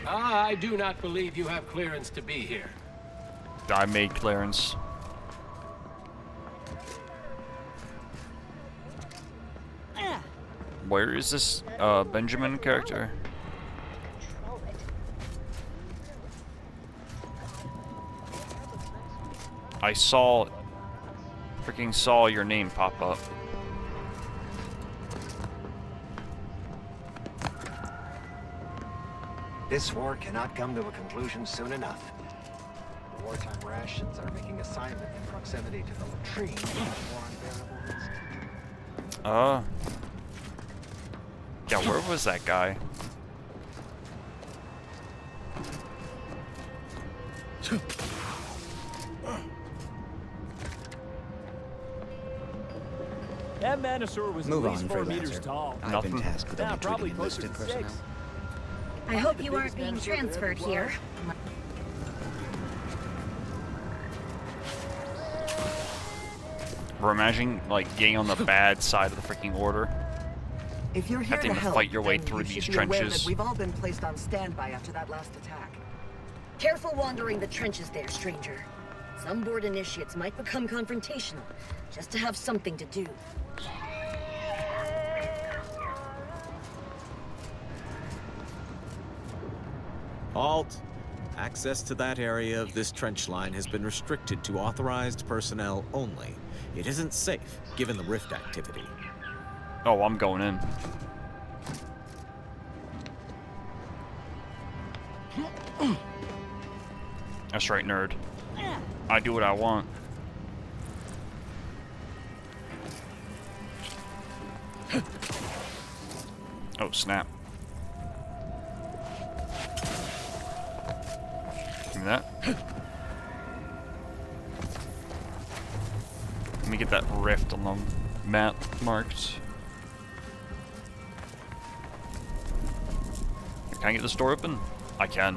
I do not believe you have clearance to be here. I made clearance. Where is this Benjamin character? I freaking saw your name pop up. This war cannot come to a conclusion soon enough. The wartime rations are making assignment in proximity to the latrine more unbearable risk. Yeah, where was that guy? That Manosaur was Move at least on, 4 Freelancer. meters tall. I've been tasked with only probably treating closer enlisted to 6. personnel. I hope you aren't being transferred here. We're imagining, like, getting on the bad side of the freaking Order. If you're here Having to to help, fight your way then through you these should be aware trenches. that we've all been placed on standby after that last attack. Careful wandering the trenches there, stranger. Some board initiates might become confrontational, just to have something to do. Halt! Access to that area of this trench line has been restricted to authorized personnel only. It isn't safe, given the rift activity. Oh, I'm going in. That's right, nerd. I do what I want. Oh, snap. Give me that. Let me get that rift on the map marked. Can I get this door open? I can.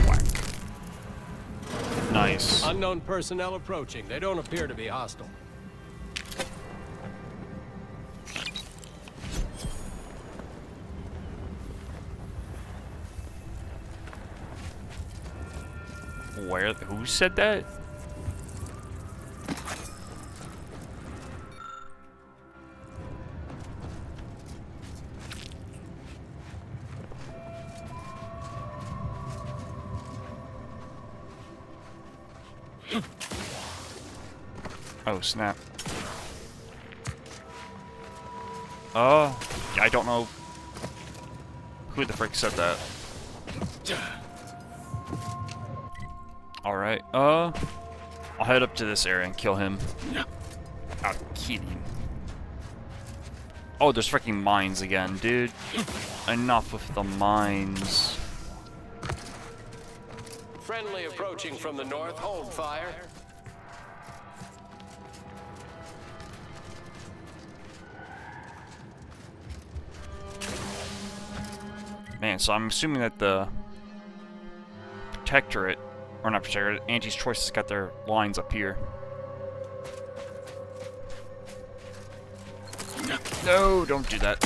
Whack. Nice. Unknown personnel approaching. They don't appear to be hostile. Where? Who said that? Oh, snap. I don't know who the frick said that. Alright, I'll head up to this area and kill him. I'm kidding. Oh, there's freaking mines again, dude. Enough with the mines. Friendly approaching from the north. Hold fire. Man, so I'm assuming that the Protectorate, or not Protectorate, Auntie's Choice has got their lines up here. No, don't do that.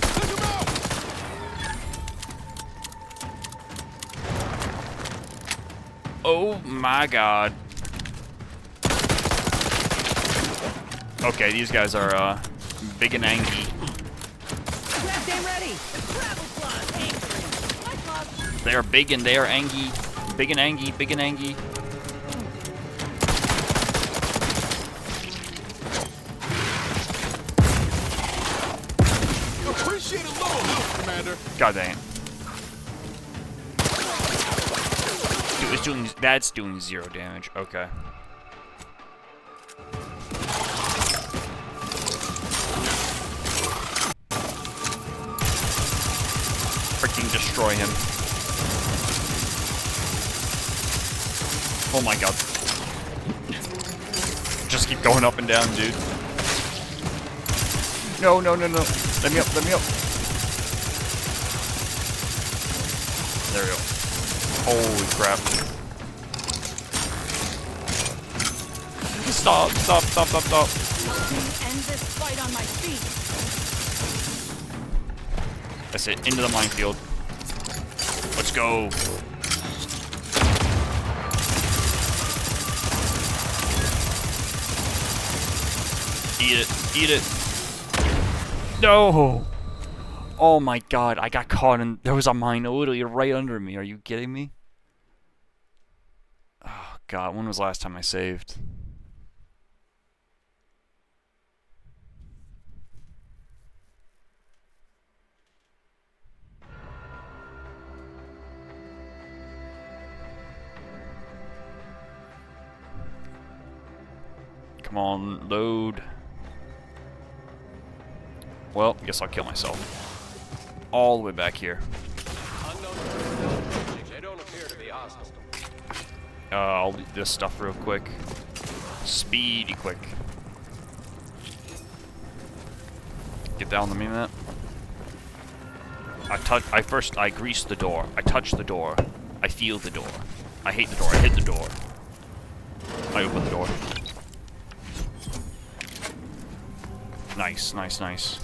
Oh my god. Okay, these guys are big and angry. Left aim ready. Travel claws, angry. My claws. They are big and they are angry. Big and angry, big and angry. Appreciate a little help, Commander. God dang it. Dude, it's doing, that's doing 0 damage. Okay. Freaking destroy him. Oh my god. just keep going up and down, dude. No, no, no, no. Let me up, let me up. There we go. Holy crap. Stop, stop, stop, stop, stop. Help me end this fight on my feet. That's it, into the minefield. Let's go. Eat it, eat it. No! Oh my god, I got caught in... There was a mine literally right under me. Are you kidding me? Oh god, when was the last time I saved? Come on, load. Well, I guess I'll kill myself. All the way back here. I'll do this stuff real quick. Speedy quick. Get down the map. I grease the door. I touch the door. I feel the door. I hate the door. I hit the door. I open the door. Nice, nice, nice.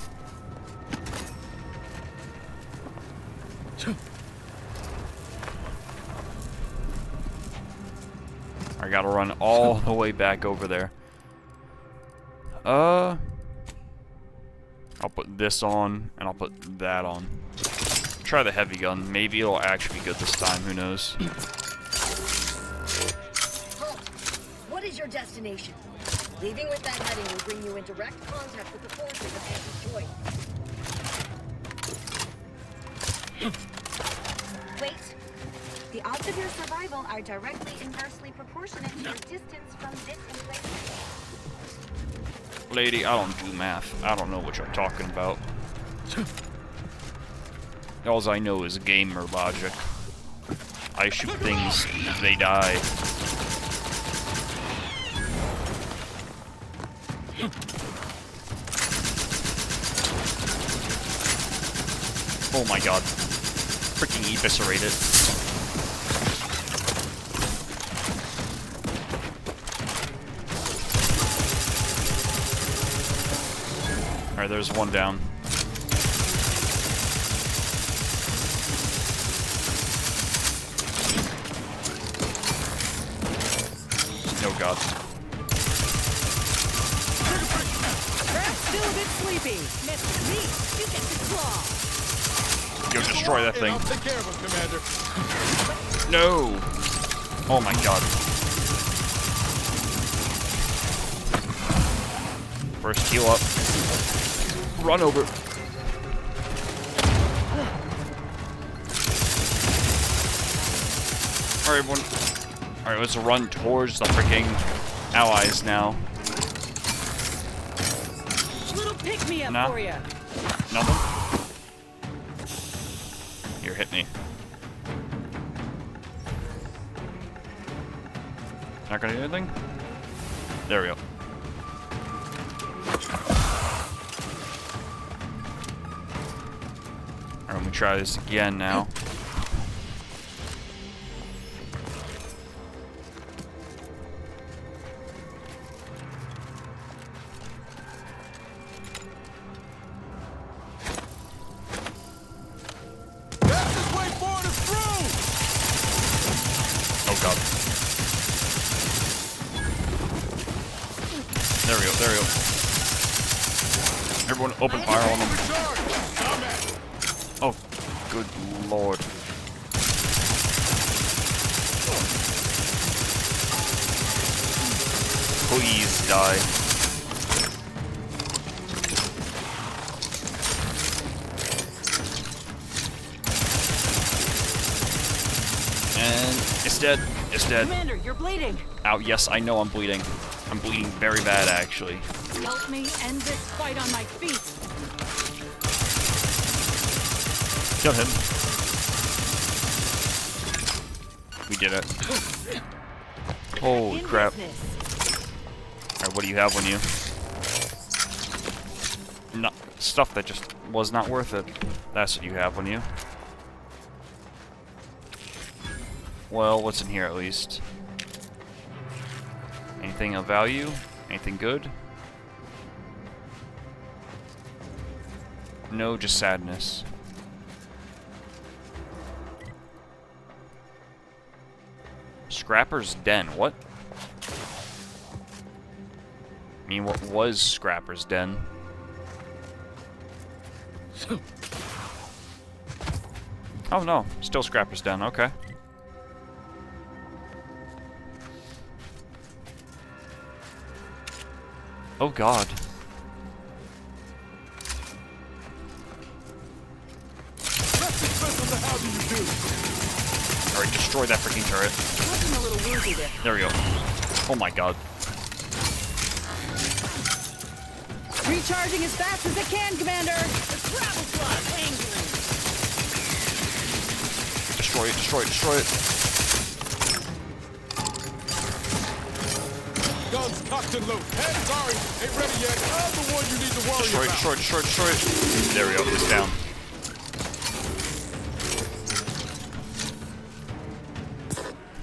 I gotta run all the way back over there. I'll put this on, and I'll put that on. Try the heavy gun. Maybe it'll actually be good this time. Who knows? What is your destination? Leaving with that heading will bring you in direct contact with the forces of Anti's choice. Wait. The odds of your survival are directly inversely proportionate to your distance from this emplacement. Lady, I don't do math. I don't know what you're talking about. All I know is gamer logic. I shoot things, they die. Oh my god. Freaking eviscerated. Alright, there's one down. Oh god. Perhaps still a bit sleepy. Mr. Me, you get the claw. Go destroy that thing. I'll take care of him, Commander. No! Oh my god. First heal up. Run over. Alright, everyone. Alright, let's run towards the freaking allies now. Little pick-me-up Nah. for you. Nothing? Here, hit me. Not gonna do anything? There we go. Alright, let me try this again now. Oh god. There we go, there we go. Everyone open fire on them. Oh, good lord. Please die. And it's dead. It's dead. Commander, you're bleeding. Ow, yes, I know I'm bleeding. I'm bleeding very bad, actually. Help me end this fight on my feet. Kill him. We did it. Holy crap. Alright, what do you have on you? No, stuff that just was not worth it. That's what you have on you. Well, what's in here at least? Anything of value? Anything good? No, just sadness. Scrapper's Den, what? I mean, what was Scrapper's Den? Oh no, still Scrapper's Den, okay. Oh god. Alright, destroy that freaking turret. Looking a little woozy there. There we go. Oh my god. Recharging as fast as it can, Commander. The gravel slot angling. Destroy it, destroy it, destroy it. Guns cocked and loaded. Hey, sorry, ain't ready yet. I'm the one you need to worry Destroy it, about. destroy it, destroy it, destroy it. There we go, it's down.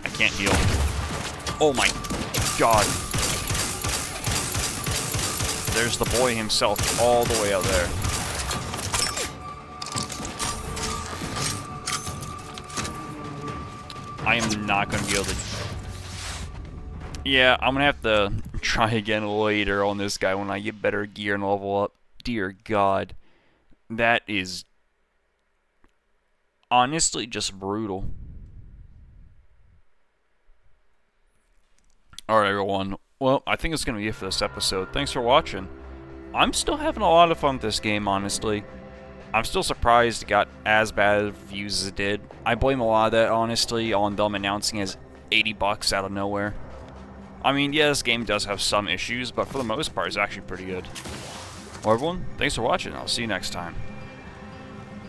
I can't heal. Oh my god. There's the boy himself all the way out there. I am not going to be able to... Yeah, I'm going to have to try again later on this guy when I get better gear and level up. Dear God. That is honestly just brutal. Alright, everyone. Well, I think it's going to be it for this episode. Thanks for watching. I'm still having a lot of fun with this game, honestly. I'm still surprised it got as bad reviews as it did. I blame a lot of that, honestly, on them announcing as $80 out of nowhere. I mean, yeah, this game does have some issues, but for the most part, it's actually pretty good. Well, everyone, thanks for watching. I'll see you next time.